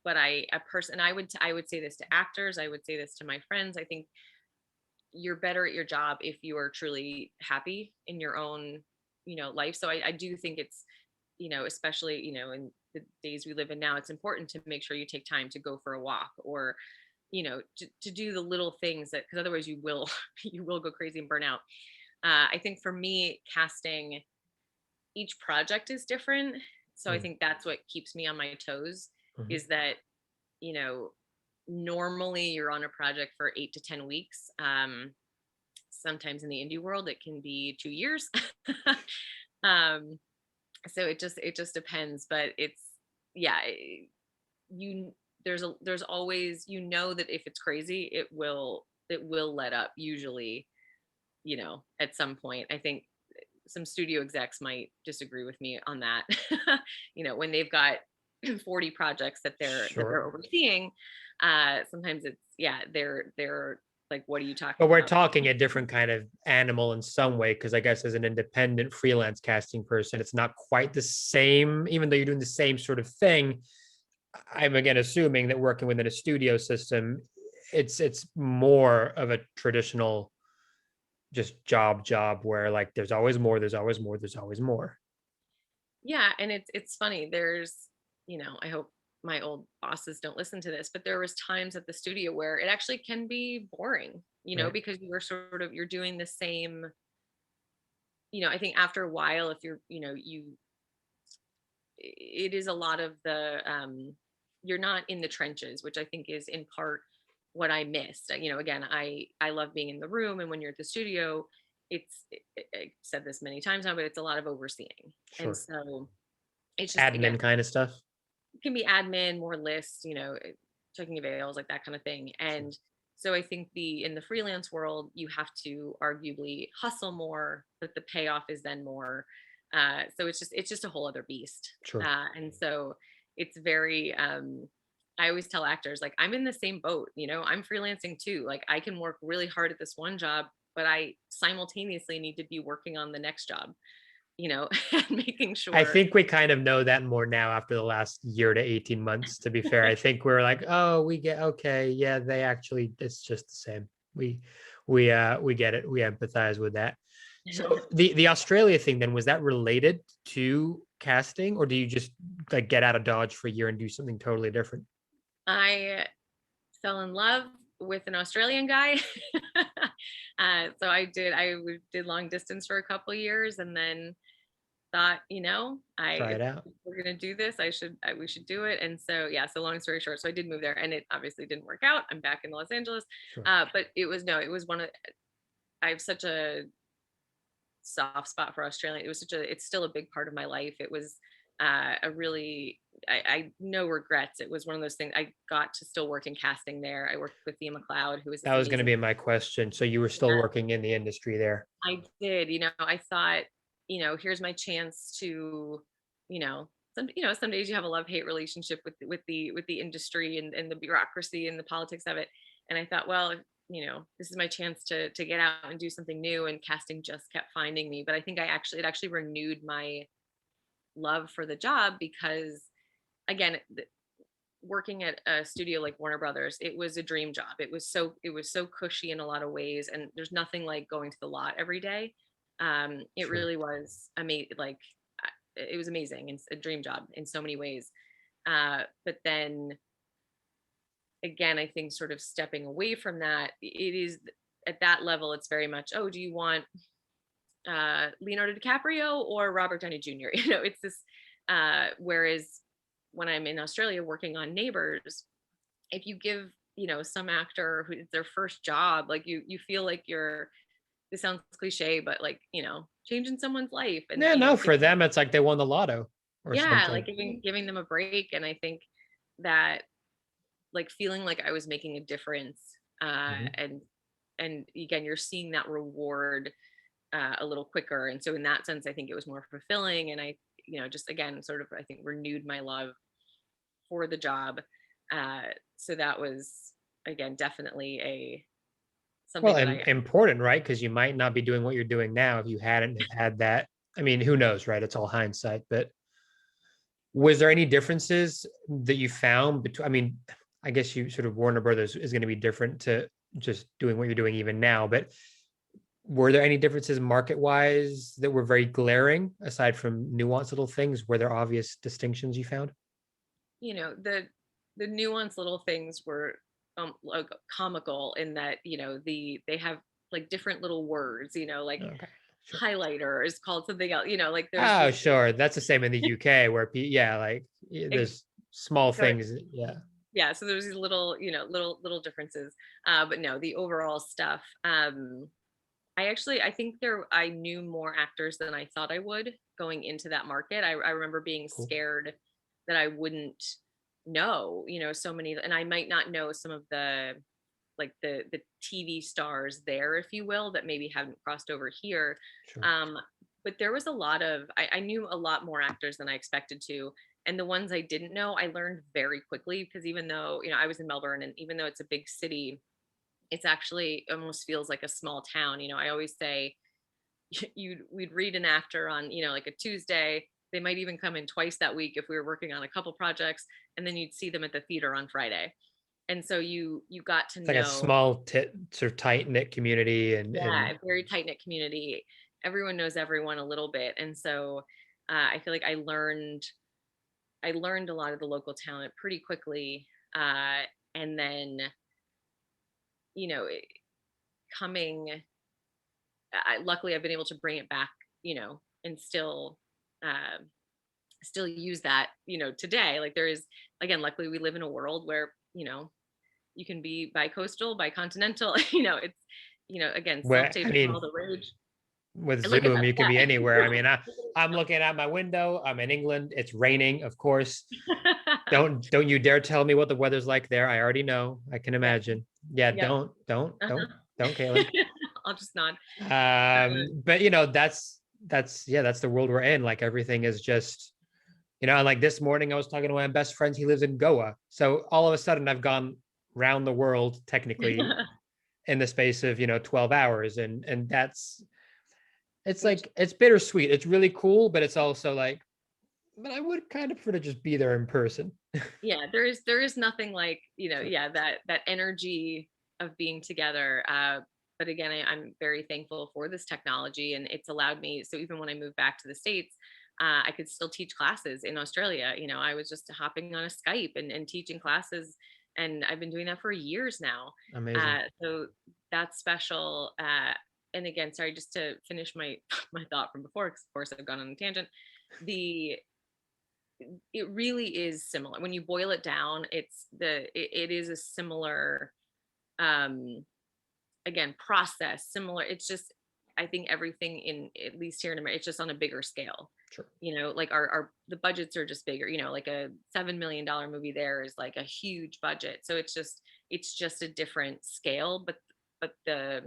but a person, I would say this to actors, I would say this to my friends. I think you're better at your job if you are truly happy in your own, life. So I do think it's, especially, in the days we live in now, it's important to make sure you take time to go for a walk, or, to do the little things, that, because otherwise you will you will go crazy and burn out. I think for me, casting, each project is different. So I Mm, think that's what keeps me on my toes, mhm. is that, you know, normally you're on a project for 8 to 10 weeks. Sometimes in the indie world, it can be 2 years. um, so it just depends, but it's, yeah, you, there's always, that if it's crazy, it will let up usually, at some point. I think some studio execs might disagree with me on that. When they've got 40 projects that they're Sure. overseeing, sometimes it's, yeah, they're like, what are you But talking we're about? talking a different kind of animal in some way, because I guess as an independent freelance casting person, it's not quite the same, even though you're doing the same sort of thing. I'm again assuming that working within a studio system, it's more of a traditional just job where like there's always more, there's always more, there's always more. Yeah, and it's funny. There's, I hope my old bosses don't listen to this, but there was times at the studio where it actually can be boring, Right. because you're doing the same, I think after a while, if you're, it is a lot of the you're not in the trenches, which I think is in part what I missed. Again, I love being in the room, and when you're at the studio, I said this many times now, but it's a lot of overseeing, and Sure. so it's just, again, Admin kind of stuff. it can be admin, more lists, checking avails, like that kind of thing. Sure. And so I think in the freelance world, you have to arguably hustle more, but the payoff is then more. So it's just a whole other beast. Sure. And so it's very I always tell actors, like, I'm in the same boat, I'm freelancing too. Like, I can work really hard at this one job, but I simultaneously need to be working on the next job, and making I sure. think we kind of know that more now after the last year to 18 months, to be fair. I think we're like, oh, we get okay, yeah, they actually it's just the same. We get it. We empathize with that. So the Australia thing then, was that related to casting, or do you just like get out of Dodge for a year and do something totally different? I fell in love with an Australian guy. So I did long distance for a couple years, and then thought, I Try if it out. we're gonna do this, we should do it. And so, yeah. So long story short, so I did move there, and it obviously didn't work out. I'm back in Los Angeles, Sure. but it was no, it was one of. I have such a soft spot for Australia. It's still a big part of my life. It was a really, I no regrets. It was one of those things. I got to still work in casting there. I worked with Thea McLeod, who was this That was going to amazing. be my question. So you were still working in the industry there. I did, I thought, here's my chance to, some days you have a love-hate relationship with the industry and the bureaucracy and the politics of it. And I thought, well, this is my chance to get out and do something new. And casting just kept finding me. But I think it actually renewed my love for the job, because again, working at a studio like Warner Brothers, it was a dream job. It was so cushy in a lot of ways, and there's nothing like going to the lot every day. It Sure. really was amazing. Like, it was amazing and a dream job in so many ways. But then again, I think sort of stepping away from that, it is at that level. It's very much, oh, do you want Leonardo DiCaprio or Robert Downey Jr.? It's this. Whereas when I'm in Australia working on Neighbors, if you give some actor who it's their first job, like you feel like you're. This sounds cliche, but like changing someone's life, and Yeah, no, for them, it's like they won the lotto or yeah, like something. giving them a break. And I think that, like, feeling like I was making a difference, Mhm. and again, you're seeing that reward a little quicker. And so in that sense, I think it was more fulfilling. And I, just again, sort of, I think, renewed my love for the job. So that was, again, definitely Well, something that I. important, right? Because you might not be doing what you're doing now if you hadn't have had that. I mean, who knows, right? It's all hindsight. But was there any differences that you found between? I mean, I guess you sort of Warner Brothers is going to be different to just doing what you're doing even now. But were there any differences market wise that were very glaring aside from nuanced little things? Were there obvious distinctions you found? The nuanced little things were like comical in that, they have like different little words, like Okay, sure. highlighter is called something else, like there's Oh, just sure. That's the same in the UK where, yeah, like ex- there's small so things. Yeah, yeah, so there's these little, little differences. But no, the overall stuff, I think I knew more actors than I thought I would going into that market. I remember being cool. scared that I wouldn't know, so many, and I might not know some of the, like, the TV stars there, if you will, that maybe haven't crossed over here. Sure. Um, but there was a lot of, I knew a lot more actors than I expected to. And the ones I didn't know, I learned very quickly, because even though, I was in Melbourne, and even though it's a big city, it's actually almost feels like a small town. I always say we'd read an actor on, like a Tuesday, they might even come in twice that week if we were working on a couple projects, and then you'd see them at the theater on Friday. And so you got to It's like a know, small sort of tight knit community, yeah, and a very tight knit community. Everyone knows everyone a little bit, and so I feel like I learned a lot of the local talent pretty quickly, and then you know coming. Luckily, I've been able to bring it back, and uh, still use that, today. Like there is, again, luckily we live in a world where you can be bi-coastal, bi-continental. It's again, where, self-tape I is all mean, the rage. with And look at Zoom, us, you can be yeah. anywhere. I mean, I'm looking out my window. I'm in England. It's raining, of course. Don't you dare tell me what the weather's like there. I already know. I can Yeah. imagine. Yeah, Yep. Uh-huh. don't, Caitlin. I'll just nod. But that's the world we're in. Like everything is just, like this morning I was talking to my best friend. He lives in Goa. So all of a sudden I've gone round the world technically in the space of 12 hours. And it's Which, like it's bittersweet. It's really cool, but it's also like, but I would kind of prefer to just be there in person. yeah, there is nothing like, yeah, that energy of being together. But again, I'm very thankful for this technology, and it's allowed me. So even when I moved back to the States, I could still teach classes in Australia. I was just hopping on a Skype and teaching classes, and I've been doing that for years now. Amazing. So that's special. And again, sorry, just to finish my my thought from before, because of course I've gone on a tangent. The It really is similar when you boil it down. It is a similar, um again, process, similar. It's just, I think everything, in at least here in America, it's just on a bigger scale. Sure. Like our the budgets are just bigger. Like a $7 million movie there is like a huge budget. So it's just a different scale, but the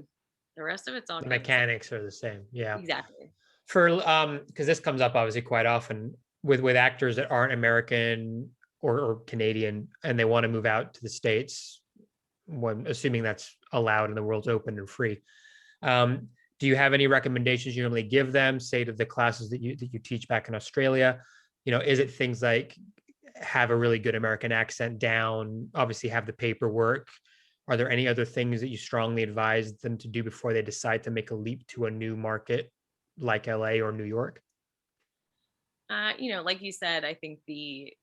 rest of it's all The kind of the same. mechanics are the same. Yeah. Exactly. For because this comes up obviously quite often with actors that aren't American or Canadian and they want to move out to the States, when assuming that's allowed and the world's open and free. Do you have any recommendations you normally give them, say to the classes that you teach back in Australia? Is it things like have a really good American accent down, obviously have the paperwork? Are there any other things that you strongly advise them to do before they decide to make a leap to a new market like LA or New York? Like you said, I think the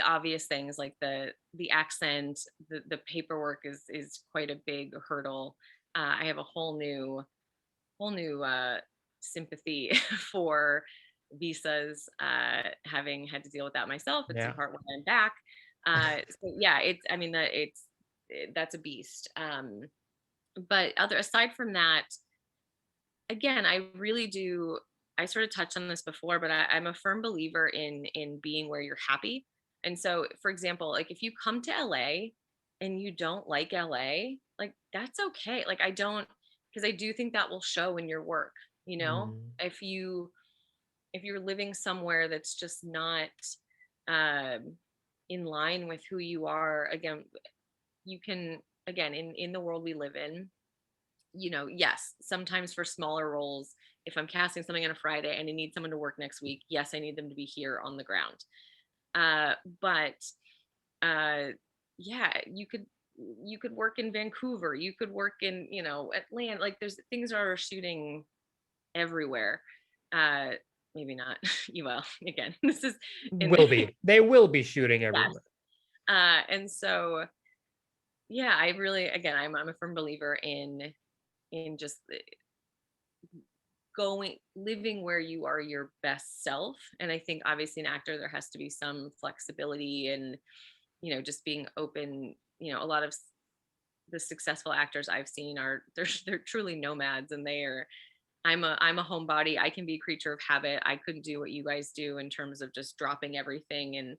obvious things like the accent, the paperwork is quite a big hurdle. I have a whole new sympathy for visas, having had to deal with that myself. It's in Yeah. part when I'm back. So yeah, I mean, that's a beast. But aside from that, again, I really do. I sort of touched on this before, but I'm a firm believer in being where you're happy. And so, for example, like if you come to LA and you don't like LA, like that's okay. Like I don't, because I do think that will show in your work. Mm. If you're living somewhere that's just not um, in line with who you are, again, you can, again, in the world we live in, yes, sometimes for smaller roles, if I'm casting something on a Friday and I need someone to work next week, yes, I need them to be here on the ground. But uh, yeah, you could work in Vancouver, you could work in, Atlanta. Like there's things are shooting everywhere. Uh, Maybe not. Well, again, this is in They will be shooting yes. everywhere. And so yeah, I really, again, I'm a firm believer in just living where you are your best self. And I think obviously an actor, there has to be some flexibility and just being open. A lot of the successful actors I've seen are they're truly nomads, and they are. I'm a homebody. I can be a creature of habit. I couldn't do what you guys do in terms of just dropping everything and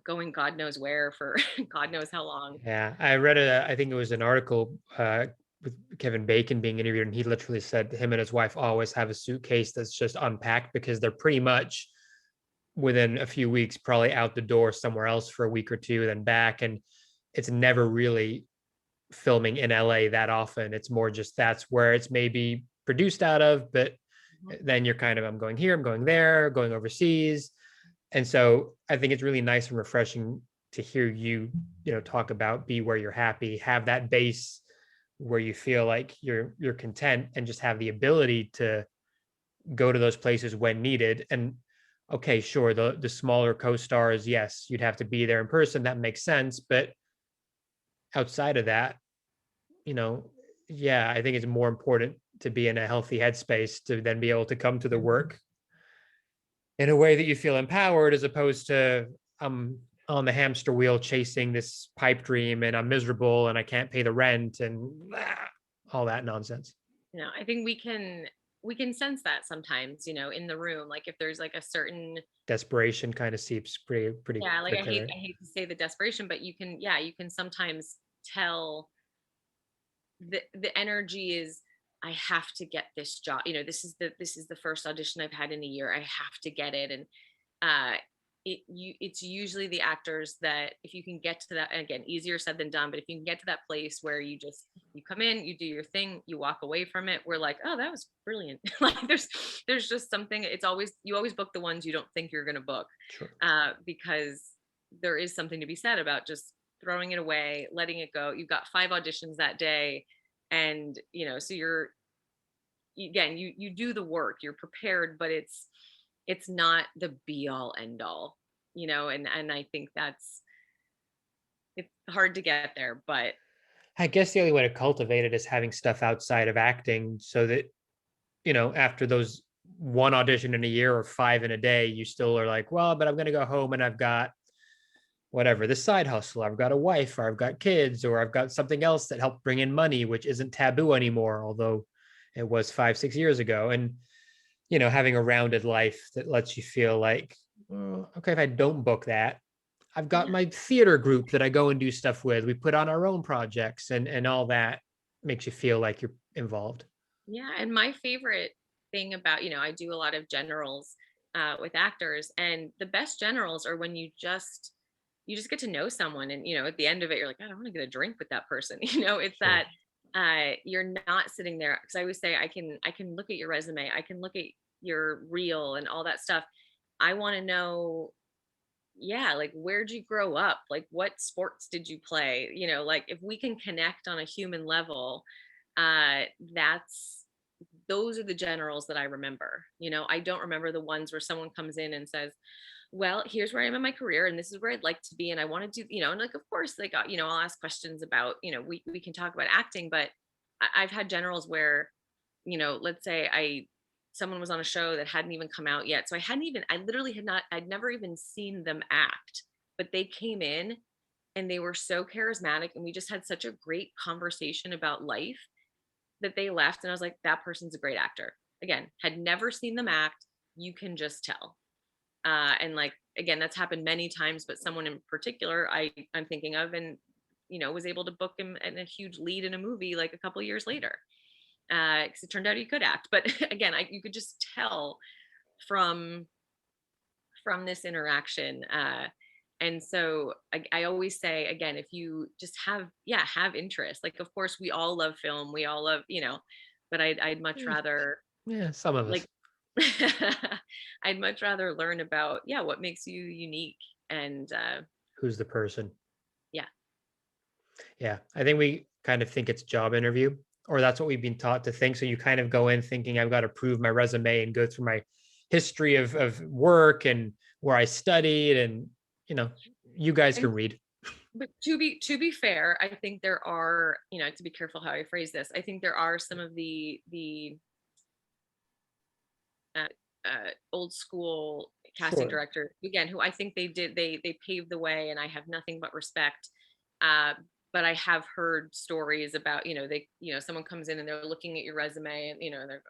going God knows where for God knows how long. Yeah, I read I think it was an article with Kevin Bacon being interviewed, and he literally said him and his wife always have a suitcase that's just unpacked because they're pretty much within a few weeks probably out the door somewhere else for a week or two, then back, and it's never really filming in LA that often. It's more just that's where it's maybe produced out of, but Mhm. then you're kind of, I'm going here, I'm going there, going overseas. And so I think it's really nice and refreshing to hear you, talk about be where you're happy, have that base where you feel like you're content and just have the ability to go to those places when needed. And okay, sure, the smaller co-stars, yes, you'd have to be there in person. That makes sense. But outside of that, you know, yeah, I think it's more important to be in a healthy headspace to then be able to come to the work in a way that you feel empowered, as opposed to I'm on the hamster wheel chasing this pipe dream and I'm miserable and I can't pay the rent and all that nonsense. I think we can sense that sometimes, in the room. Like if there's like a certain, Desperation kind of seeps pretty yeah, like I quickly, hate right? I hate to say the desperation, but you can sometimes tell the energy is, I have to get this job. This is the first audition I've had in a year. I have to get it. And uh it's usually the actors that, if you can get to that, and again, easier said than done, but if you can get to that place where you come in, you do your thing, you walk away from it, we're like, oh, that was brilliant. Like there's just something. It's always, you always book the ones you don't think you're going to book, Sure. because there is something to be said about just throwing it away, letting it go. You've got 5 auditions that day, and so again, you do the work, you're prepared, but it's not the be all end all, and I think it's hard to get there, but I guess the only way to cultivate it is having stuff outside of acting so that, after those one audition in a year or five in a day, you still are like, well, but I'm going to go home and I've got whatever, the side hustle. I've got a wife, or I've got kids, or I've got something else that helped bring in money, which isn't taboo anymore, although it was 5, 6 years ago. And, having a rounded life that lets you feel like, "Oh, okay, if I don't book that, I've got yeah, my theater group that I go and do stuff with. We put on our own projects and all that makes you feel like you're involved." yeah. And my favorite thing about, I do a lot of generals with actors, and the best generals are when you just get to know someone, and at the end of it, you're like, "God, I want to get a drink with that person." It's Sure. that you're not sitting there, because I always say, I can look at your resume, I can look at your reel and all that stuff. I want to know, yeah, like, where'd you grow up? Like, what sports did you play? Like, if we can connect on a human level, that's those are the generals that I remember. I don't remember the ones where someone comes in and says, well, here's where I am in my career, and this is where I'd like to be, and I want to do, and like, of course, like, I'll ask questions about, we can talk about acting, but I've had generals where, let's say someone was on a show that hadn't even come out yet, so I literally I'd never even seen them act, but they came in and they were so charismatic, and we just had such a great conversation about life, that they left, and I was like, that person's a great actor. Again, had never seen them act. You can just tell. And like, again, that's happened many times, but someone in particular I'm thinking of, and was able to book him in a huge lead in a movie like a couple years later, because it turned out he could act. But again, you could just tell from this interaction. And so I always say, again, if you just have interest, like, of course we all love film, we all love, but I'd much Eh, rather, yeah, some of like, us. I'd much rather learn about, what makes you unique. And Who's the person? yeah, Yeah, I think we kind of think it's job interview, or that's what we've been taught to think. So you kind of go in thinking I've got to prove my resume and go through my history of work and where I studied, and you know, you guys and can read. but to be fair, I think there are, to be careful how I phrase this, I think there are some of the uh, old school casting Sure. director, again, who I think they paved the way, and I have nothing but respect. uh, but I have heard stories about, someone comes in and they're looking at your resume, and they're,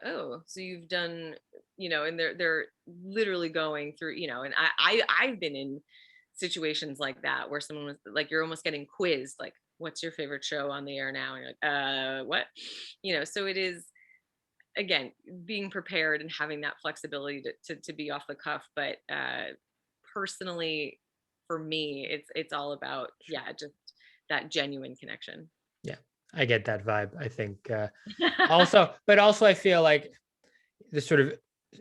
oh, so you've done, and they're literally going through, and I've been in situations like that where someone was like, you're almost getting quizzed, like, what's your favorite show on the air now, and you're like, what, so it is, again, being prepared and having that flexibility to be off the cuff. But personally, for me, it's all about, Sure. just that genuine connection. Yeah, I get that vibe. I think also, but also I feel like the sort of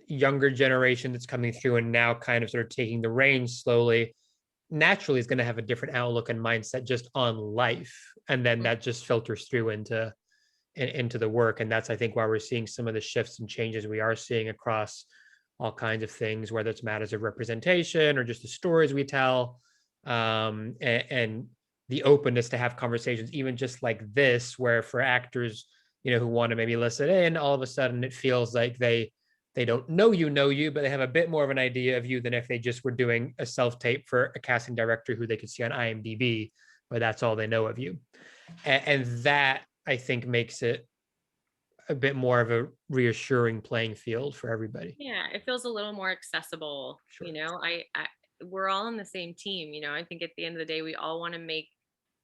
younger generation that's coming through and now kind of sort of taking the reins slowly naturally is going to have a different outlook and mindset just on life, and then that just filters through into the work. And that's, I think, why we're seeing some of the shifts and changes we are seeing across all kinds of things, whether it's matters of representation or just the stories we tell, and the openness to have conversations, even just like this, where for actors, who want to maybe listen in, all of a sudden it feels like they don't know you, but they have a bit more of an idea of you than if they just were doing a self-tape for a casting director who they could see on IMDb, but that's all they know of you. And that, I think, makes it a bit more of a reassuring playing field for everybody. Yeah, it feels a little more accessible. Sure. I we're all on the same team. I think at the end of the day, we all want to make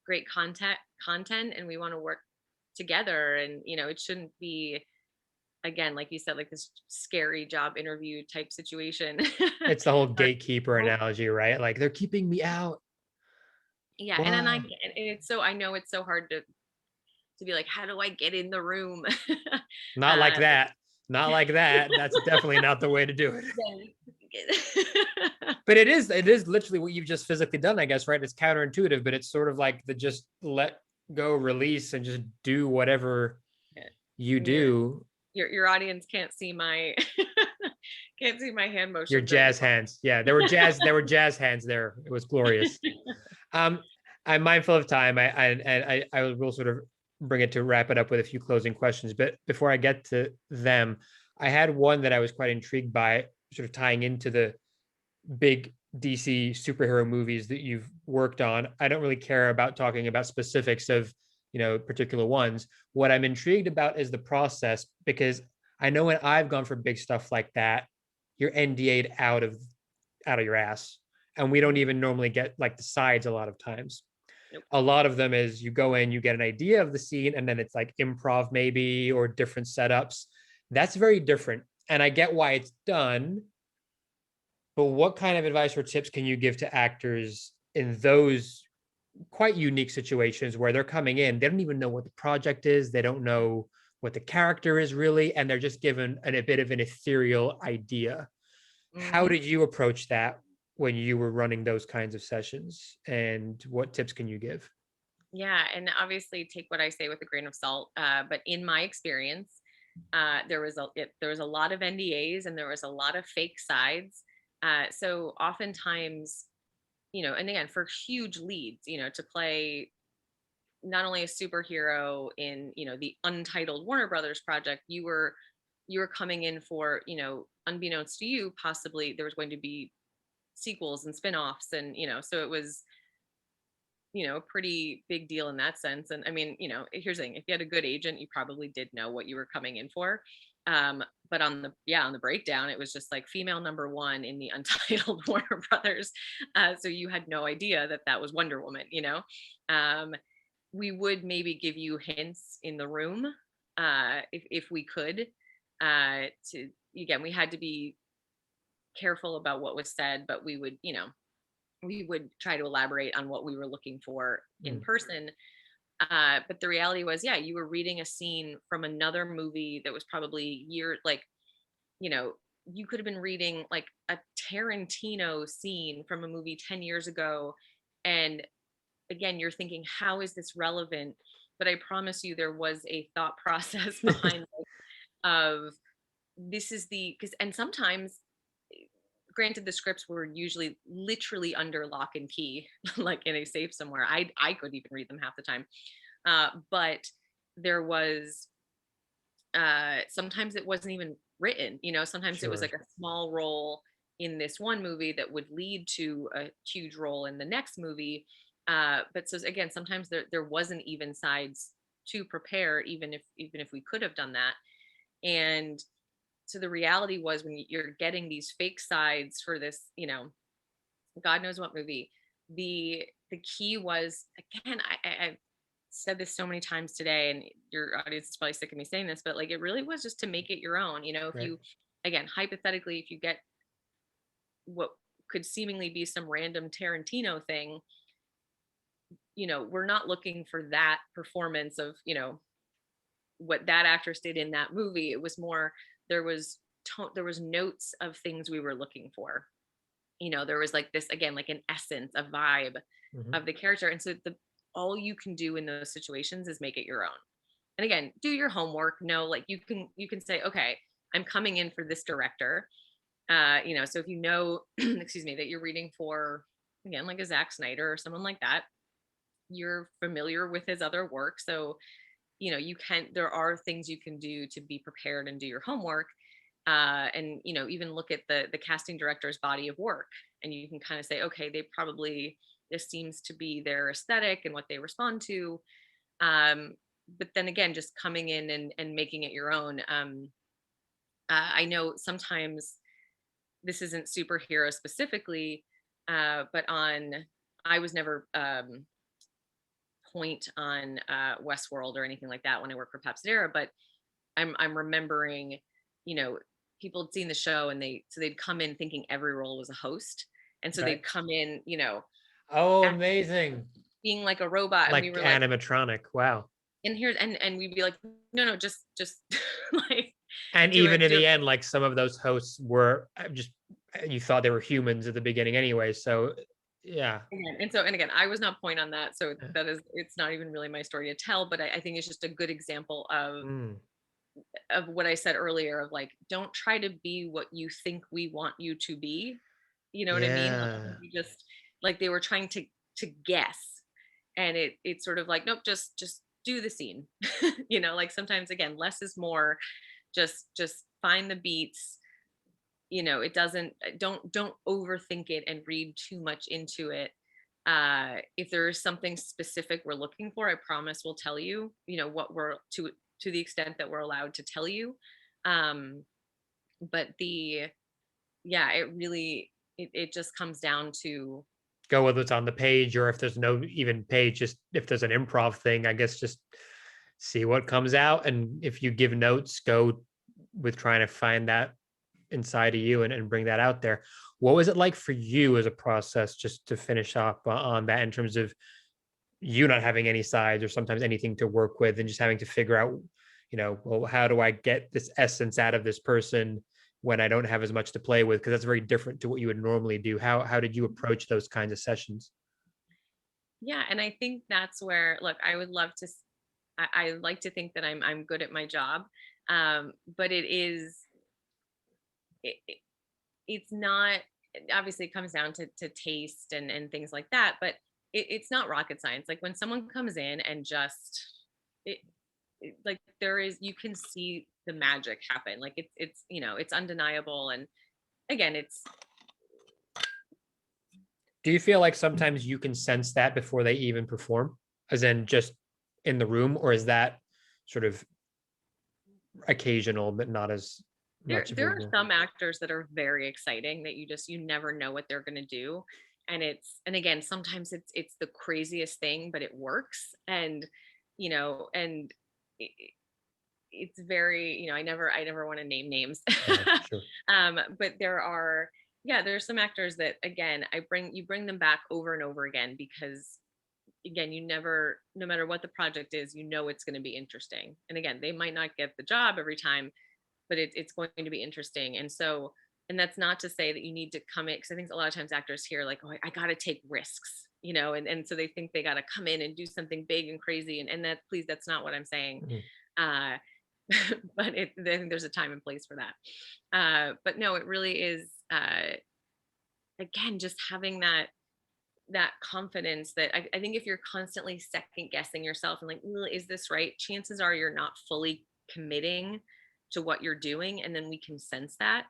great content, and we want to work together. And it shouldn't be, again, like you said, like this scary job interview type situation. It's the whole gatekeeper analogy, right? Like, they're keeping me out. Yeah, and then Why? and it's so, I know it's so hard to be like, how do I get in the room? Not like uh, that. Not like that. That's definitely not the way to do it. yeah. But it is literally what you've just physically done, I guess, right? It's counterintuitive, but it's sort of like the just let go, release, and just do whatever you And your do. your audience can't see my can't see my hand Your motions jazz anymore. hands. Yeah, there were jazz hands there. It was glorious. Um, I'm mindful of time. I will sort of bring it to wrap it up with a few closing questions. But before I get to them, I had one that I was quite intrigued by, sort of tying into the big DC superhero movies that you've worked on. I don't really care about talking about specifics of, particular ones. What I'm intrigued about is the process, because I know when I've gone for big stuff like that, you're NDA'd out of your ass. And we don't even normally get like the sides a lot of times. Nope. A lot of them is you go in, you get an idea of the scene, and then it's like improv maybe, or different setups. That's very different. And I get why it's done. But what kind of advice or tips can you give to actors in those quite unique situations where they're coming in, they don't even know what the project is, they don't know what the character is really, and they're just given a bit of an ethereal idea? How Mhm. did you approach that when you were running those kinds of sessions, and what tips can you give? Yeah, and obviously take what I say with a grain of salt. But in my experience, there was a lot of NDAs and there was a lot of fake sides. So oftentimes, and again, for huge leads, to play not only a superhero in, the Untitled Warner Brothers project, you were coming in for, unbeknownst to you, possibly there was going to be sequels and spin-offs, and so it was, a pretty big deal in that sense. And I mean, here's the thing: if you had a good agent, you probably did know what you were coming in for. But on the breakdown, it was just like female number one in the Untitled Warner Brothers. So you had no idea that that was Wonder Woman. Um, we would maybe give you hints in the room, if we could. To Again, we had to be careful about what was said, but we would try to elaborate on what we were looking for in Mm. person. But the reality was, yeah, you were reading a scene from another movie that was probably you know, you could have been reading like a Tarantino scene from a movie 10 years ago. And again, you're thinking, how is this relevant? But I promise you, there was a thought process behind it of this is because, and sometimes, granted, the scripts were usually literally under lock and key, like in a safe somewhere. I couldn't even read them half the time. But there was, sometimes it wasn't even written. Sometimes it was Sure. like a small role in this one movie that would lead to a huge role in the next movie. But so again, sometimes there wasn't even sides to prepare, even if we could have done that. And so the reality was, when you're getting these fake sides for this, God knows what movie, the key was, again, I've said this so many times today, and your audience is probably sick of me saying this, but like, it really was just to make it your own. If Right. you, again, hypothetically, if you get what could seemingly be some random Tarantino thing, we're not looking for that performance of, what that actress did in that movie. It was more, there was there was notes of things we were looking for. There was like this, again, like an essence, a vibe Mhm. of the character. And so all you can do in those situations is make it your own. And again, do your homework. No, like you can say, okay, I'm coming in for this director. So if excuse me, that you're reading for, again, like a Zack Snyder or someone like that, you're familiar with his other work. So, there are things you can do to be prepared and do your homework. And even look at the casting director's body of work, and you can kind of say, okay, this seems to be their aesthetic and what they respond to. But then again, just coming in and making it your own. I know sometimes this isn't superhero specifically, but I was never point on Westworld or anything like that when I worked for Papsidera, but I'm remembering, you know, people had seen the show, and they'd come in thinking every role was a host. And so Right. they'd come in, Oh, act, amazing. being like a robot. And we Like were like, animatronic. Wow. and we'd be like, no, just like And do even it, in do it. the end, like some of those hosts were just you thought they were humans at the beginning anyway. So yeah. And again, I was not point on that. So it's not even really my story to tell, but I think it's just a good example Mm, of what I said earlier, of like, don't try to be what you think we want you to be. You know what I mean? Like, yeah. you just, like, they were trying to guess, and it's sort of like, nope, just do the scene. Like, sometimes, again, less is more. Just find the beats. It doesn't, don't overthink it and read too much into it. If there is something specific we're looking for, I promise we'll tell you, what we're to the extent that we're allowed to tell you. um but yeah, it really, it just comes down to, Go with what's on the page, or if there's no even page, just if there's an improv thing, I guess just see what comes out. And if you give notes, go with trying to find that inside of you and bring that out there. What was it like for you as a process, just to finish up on that, in terms of you not having any sides or sometimes anything to work with, and just having to figure out, well, how do I get this essence out of this person when I don't have as much to play with? Because that's very different to what you would normally do. How did you approach those kinds of sessions? yeah. And I think that's where, look, I would love to I like to think that I'm good at my job. But it, it's not, obviously it comes down to taste and things like that, but it's not rocket science. Like, when someone comes in and just, it, like, there is, you can see the magic happen. Like, it's undeniable. And again, it's, Do you feel like sometimes you can sense that before they even perform, as in just in the room, or is that sort of occasional but not as there much of a there are rule? some actors that are very exciting that you never know what they're going to do. And again, sometimes it's the craziest thing, but it works. And it, it's very, I never want to name names. Sure. But there's some actors that, again, you bring them back over and over again, because again, you never, no matter what the project is, it's going to be interesting. And again, they might not get the job every time, but it's going to be interesting. And that's not to say that you need to come in, because I think a lot of times actors hear like, oh, I got to take risks, and so they think they got to come in and do something big and crazy. And that, please, that's not what I'm saying. Mhm. uh but I think there's a time and place for that. But no, it really is, again, just having that confidence. That I think if you're constantly second guessing yourself and like, is this right? Chances are you're not fully committing to what you're doing, and then we can sense that.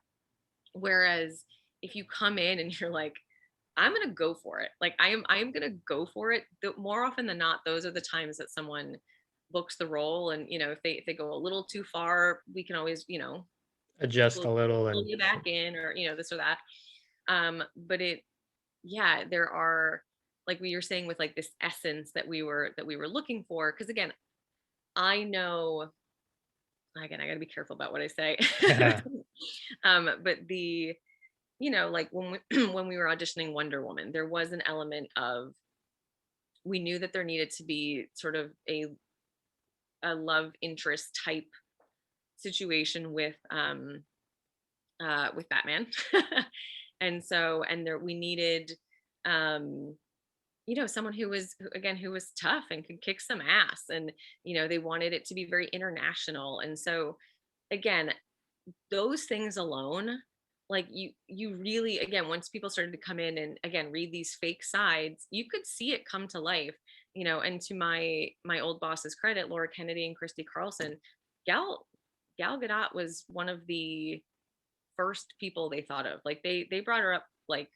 Whereas if you come in and you're like, I'm gonna go for it. Like, I am gonna go for it. More often than not, those are the times that someone books the role. And if they go a little too far, we can always, Adjust pull, a little pull and you back in, or this or that. But yeah, there are, like we were saying, with like this essence that we were looking for. Because again, I know, again, I got to be careful about what I say. But like when when we were auditioning Wonder Woman, there was an element of, we knew that there needed to be sort of a love interest type situation with with Batman. And so, and there we needed, um, someone who was tough and could kick some ass. And, they wanted it to be very international. And so, again, those things alone, like you really, again, once people started to come in and again read these fake sides, you could see it come to life. And to my old boss's credit, Laura Kennedy and Christy Carlson, gal Gal Gadot was one of the first people they thought of. Like they brought her up, like,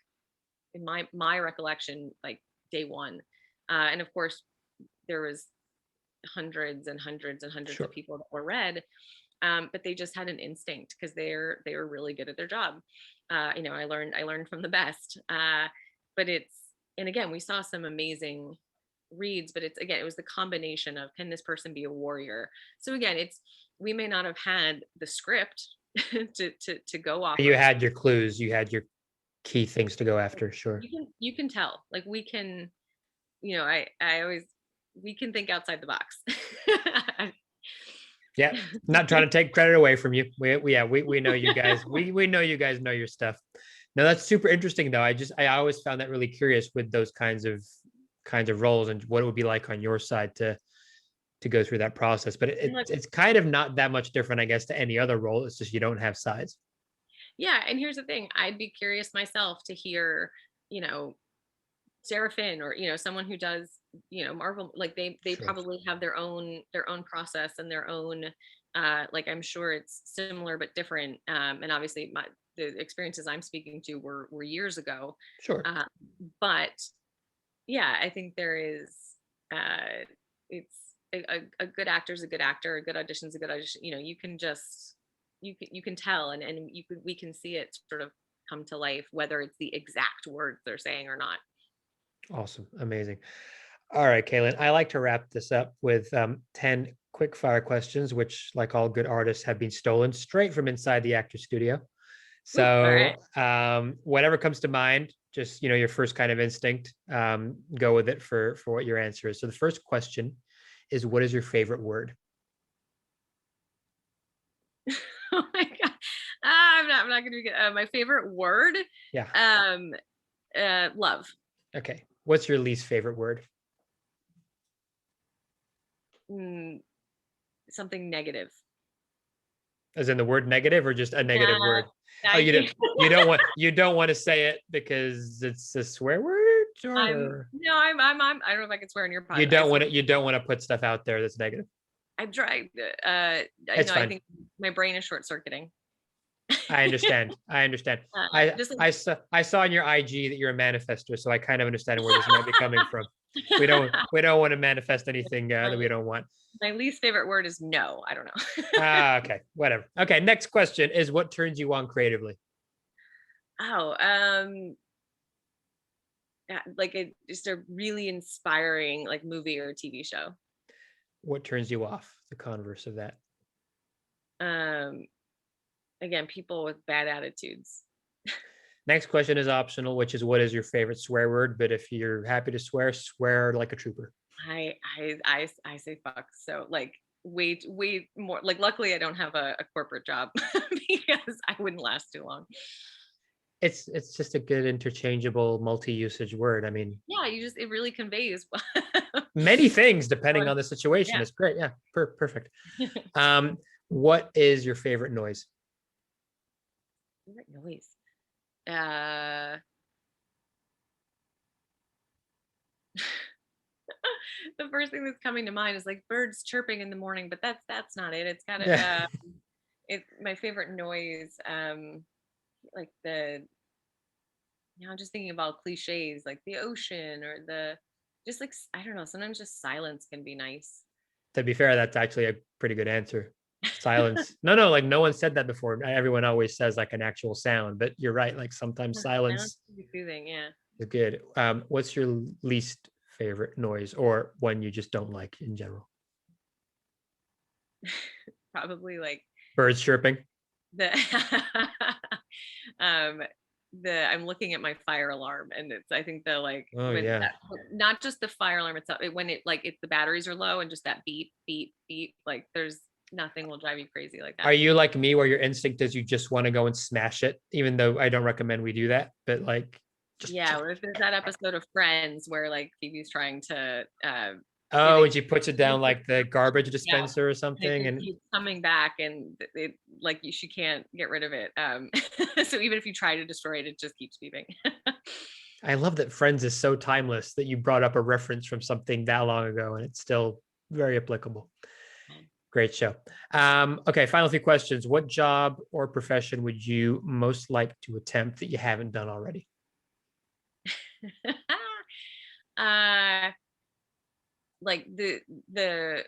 in my recollection, like day one. And of course there was hundreds and hundreds and hundreds of Sure. people that were read. But they just had an instinct because they were really good at their job. I learned from the best. But and again, we saw some amazing reads, but it was the combination of, can this person be a warrior? So again, we may not have had the script to go off You of. had your clues, you had your key things to go after. Sure. You can tell, like, we can, I always, we can think outside the box. Yeah, not trying to take credit away from you. We know you guys. We know you guys know your stuff. No, that's super interesting though. I always found that really curious with those kinds of roles and what it would be like on your side to go through that process. But it's kind of not that much different, I guess, to any other role. It's just you don't have sides. Yeah, and here's the thing: I'd be curious myself to hear, you know, Sarah Finn, or someone who does, Marvel. Like they Sure. probably have their own process and their own, like, I'm sure it's similar but different. And obviously the experiences I'm speaking to were years ago. Sure. But yeah, I think there is, it's a good actor's a good actor, a good audition's a good audition. You can just, you can tell, and we can see it sort of come to life, whether it's the exact words they're saying or not. Awesome. Amazing. All right, Kaylin, I like to wrap this up with 10 quick fire questions, which, like all good artists, have been stolen straight from inside the actor studio. Ooh, all right. So whatever comes to mind, just, your first kind of instinct, go with it for what your answer is. So the first question is, what is your favorite word? Oh my god. I'm not gonna be good. My favorite word, Yeah. um love. Okay. What's your least favorite word? Mm, Something negative. As in the word negative, or just a negative Yeah, word? Oh, I think you don't want to say it because it's a swear word, I'm or no, I'm I don't know if I can swear in your you pod. don't want to put stuff out there that's negative. I've tried. It's I fine. think my brain is short circuiting. I understand. I understand. Just I saw on your IG that you're a manifester, so I kind of understand where this might be coming from. We don't want to manifest anything that we don't want. my least favorite word is no. I don't know. Okay, whatever. Okay, next question is, what turns you on creatively? Oh, like just a really inspiring, like, movie or TV show. What turns you off? The converse of that. Um, Again, people with bad attitudes. Next question is optional, which is, what is your favorite swear word? But if you're happy to swear, swear like a trooper. I say fuck. So, like, way more. Like, luckily I don't have a corporate job because I wouldn't last too long. It's just a good interchangeable multi-usage word. I mean, Yeah, it really conveys. many things depending on the situation. Yeah. It's great. Yeah, perfect. What is your favorite noise? Favorite noise. Uh, the first thing that's coming to mind is like birds chirping in the morning, but that's not it. It's kind of Yeah. it's my favorite noise. Like I'm just thinking about cliches, like the ocean, or just like, I don't know. Sometimes just silence can be nice. To be fair, that's actually a pretty good answer. Silence. No, like no one said that before. Everyone always says like an actual sound, but you're right. Like sometimes Silence silence can be soothing. Yeah. is good. What's your least favorite noise, or one you just don't like in general? Probably like Birds chirping. the um I'm looking at my fire alarm, and I think the, like, Oh when yeah. not just the fire alarm itself, when it's the batteries are low, and just that beep beep beep, like, there's nothing will drive you crazy like Are that. you like me where your instinct is you just want to go and smash it, even though I don't recommend we do that, but like Yeah, or if there's that episode of Friends where like Phoebe's trying to oh, they and she puts it down like the garbage yeah, dispenser or and it something. just And keeps coming back and it like she can't get rid of it. So even if you try to destroy it, it just keeps beeping. I love that Friends is so timeless that you brought up a reference from something that long ago and it's still very applicable. Great show. Okay, final few questions. What job or profession would you most like to attempt that you haven't done already? uh like the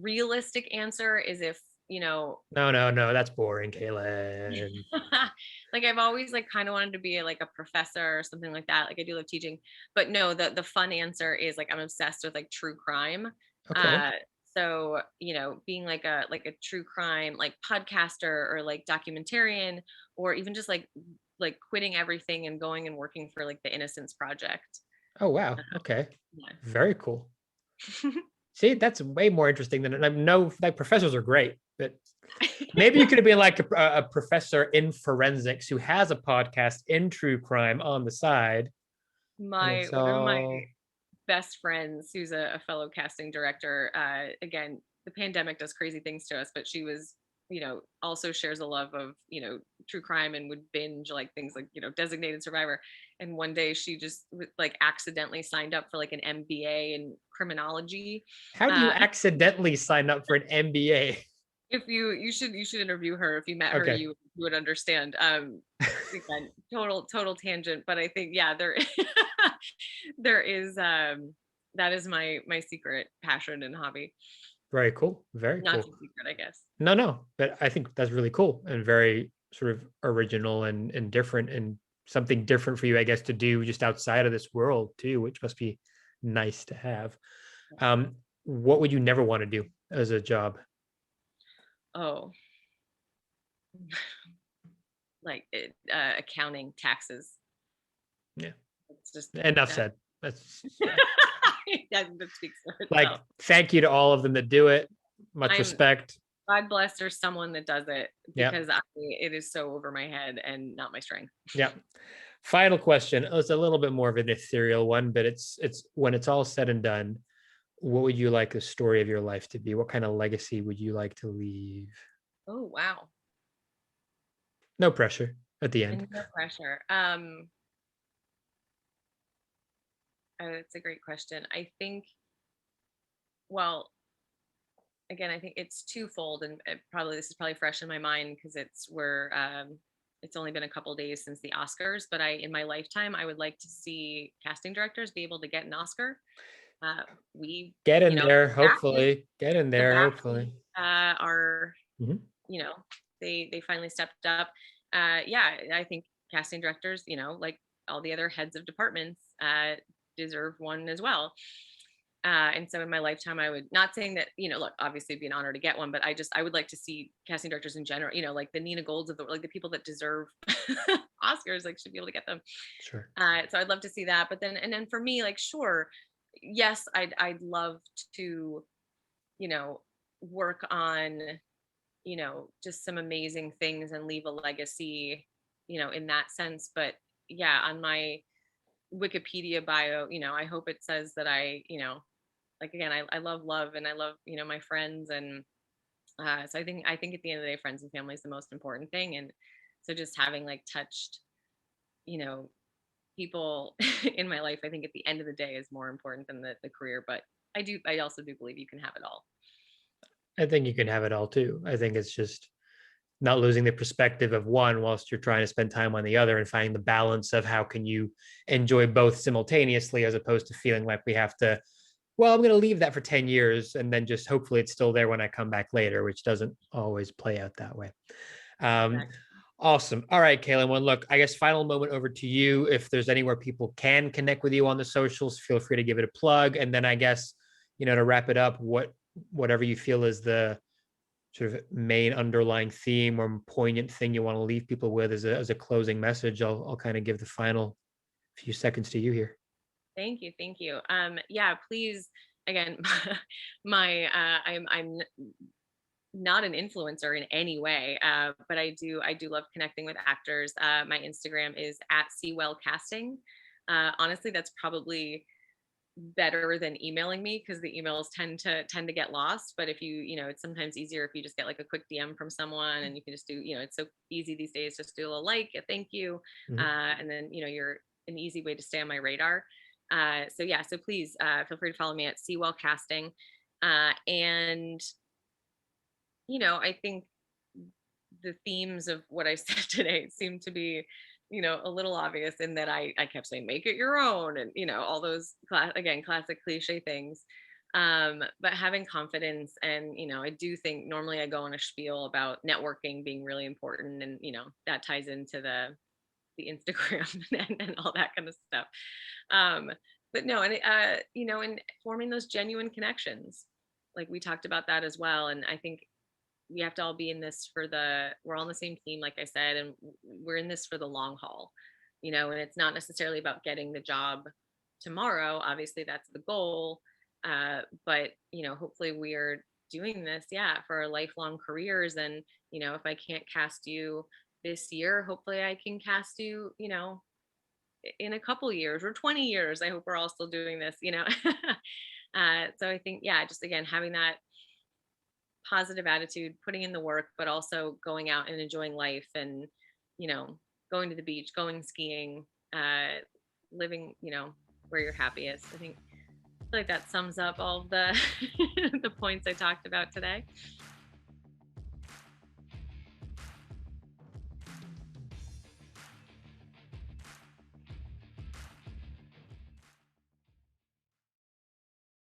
realistic answer is if No, that's boring, Kaylin. like I've always like kind of wanted to be like a professor or something like that. Like I do love teaching, but no, the fun answer is like I'm obsessed with like true crime. Okay. Uh, so being like a true crime like podcaster or like documentarian, or even just like quitting everything and going and working for like the Innocence Project. Oh, wow. Okay. Yeah. Very cool. See, that's way more interesting than I know. Like professors are great, but maybe you could have been like a professor in forensics who has a podcast in true crime on the side. And My it's one of my all best friends, who's a fellow casting director, again, the pandemic does crazy things to us, but she was, also shares a love of, true crime and would binge like things like, Designated Survivor. And one day she just like accidentally signed up for like an MBA in criminology. how do you Uh, accidentally sign up for an MBA? if you should interview her. If you met her, Okay. you would understand. Again, total tangent, but I think yeah, there there is that is my secret passion and hobby. Very cool. Very Not cool. too secret, I guess. No, but I think that's really cool and very sort of original and different and something different for you, I guess, to do just outside of this world too, which must be nice to have. What would you never want to do as a job? Oh, like accounting, taxes. Yeah, It's just enough that. said. That's That speaks for like itself. thank you to all of them that do it. Much I'm respect. God bless there's someone that does it Yeah, because it is so over my head and not my strength. yeah. Final question. Oh, it's a little bit more of an ethereal one, but it's when it's all said and done, what would you like the story of your life to be? What kind of legacy would you like to leave? Oh wow. No pressure at the end. And no pressure. It's a great question. I think, well, again, I think it's twofold, and this is probably fresh in my mind because it's only been a couple days since the Oscars, but in my lifetime, I would like to see casting directors be able to get an Oscar. We, Get in you know, there, BAFTAs, hopefully. Get in the there, BAFTAs hopefully. are, Mhm. you know, they finally stepped up. Yeah, I think casting directors, like all the other heads of departments, deserve one as well. And so in my lifetime, I would, not saying that, look, obviously it'd be an honor to get one, but I would like to see casting directors in general, like the Nina Golds of like the people that deserve Oscars, like should be able to get them. Sure. So I'd love to see that. But then for me, like, sure, yes, I'd love to, you know, work on, just some amazing things and leave a legacy, in that sense. But yeah, on my Wikipedia bio, I hope it says that like again, I love and I love, my friends. And so I think at the end of the day, friends and family is the most important thing. And so just having like touched, you know, people in my life, I think at the end of the day is more important than the career. But I also do believe you can have it all. I think you can have it all too. I think it's just not losing the perspective of one whilst you're trying to spend time on the other and finding the balance of how can you enjoy both simultaneously as opposed to feeling like we have to, well, I'm going to leave that for 10 years and then just hopefully it's still there when I come back later, which doesn't always play out that way. Um, Exactly. awesome. All right, Kaylin. Well, look, I guess final moment over to you. If there's anywhere people can connect with you on the socials, feel free to give it a plug. And then I guess, to wrap it up, whatever you feel is the sort of main underlying theme or poignant thing you want to leave people with as a closing message, I'll kind of give the final few seconds to you here. Thank you. Yeah, please, again, my I'm not an influencer in any way, but I do love connecting with actors. My Instagram is at Sewell Casting. Honestly, that's probably better than emailing me because the emails tend to get lost. But if it's sometimes easier if you just get like a quick DM from someone, and you can just do, it's so easy these days, just do a like, a thank you, Mhm. and then you're an easy way to stay on my radar. So yeah, so please feel free to follow me at Sewell Casting, and I think the themes of what I said today seem to be, a little obvious in that I kept saying, make it your own, and, all those, again, classic cliche things. But having confidence, and, I do think normally I go on a spiel about networking being really important. And, that ties into the Instagram and all that kind of stuff. Um, but no, and, and forming those genuine connections, like we talked about that as well. And I think we have to all be in this we're all on the same team, like I said, and we're in this for the long haul, and it's not necessarily about getting the job tomorrow. Obviously, that's the goal. But, hopefully we're doing this, yeah, for our lifelong careers. And, if I can't cast you this year, hopefully I can cast you, in a couple years or 20 years. I hope we're all still doing this. So I think, yeah, just again, having that positive attitude, putting in the work, but also going out and enjoying life, and, you know, going to the beach, going skiing, living, where you're happiest. I feel like that sums up all of the the points I talked about today.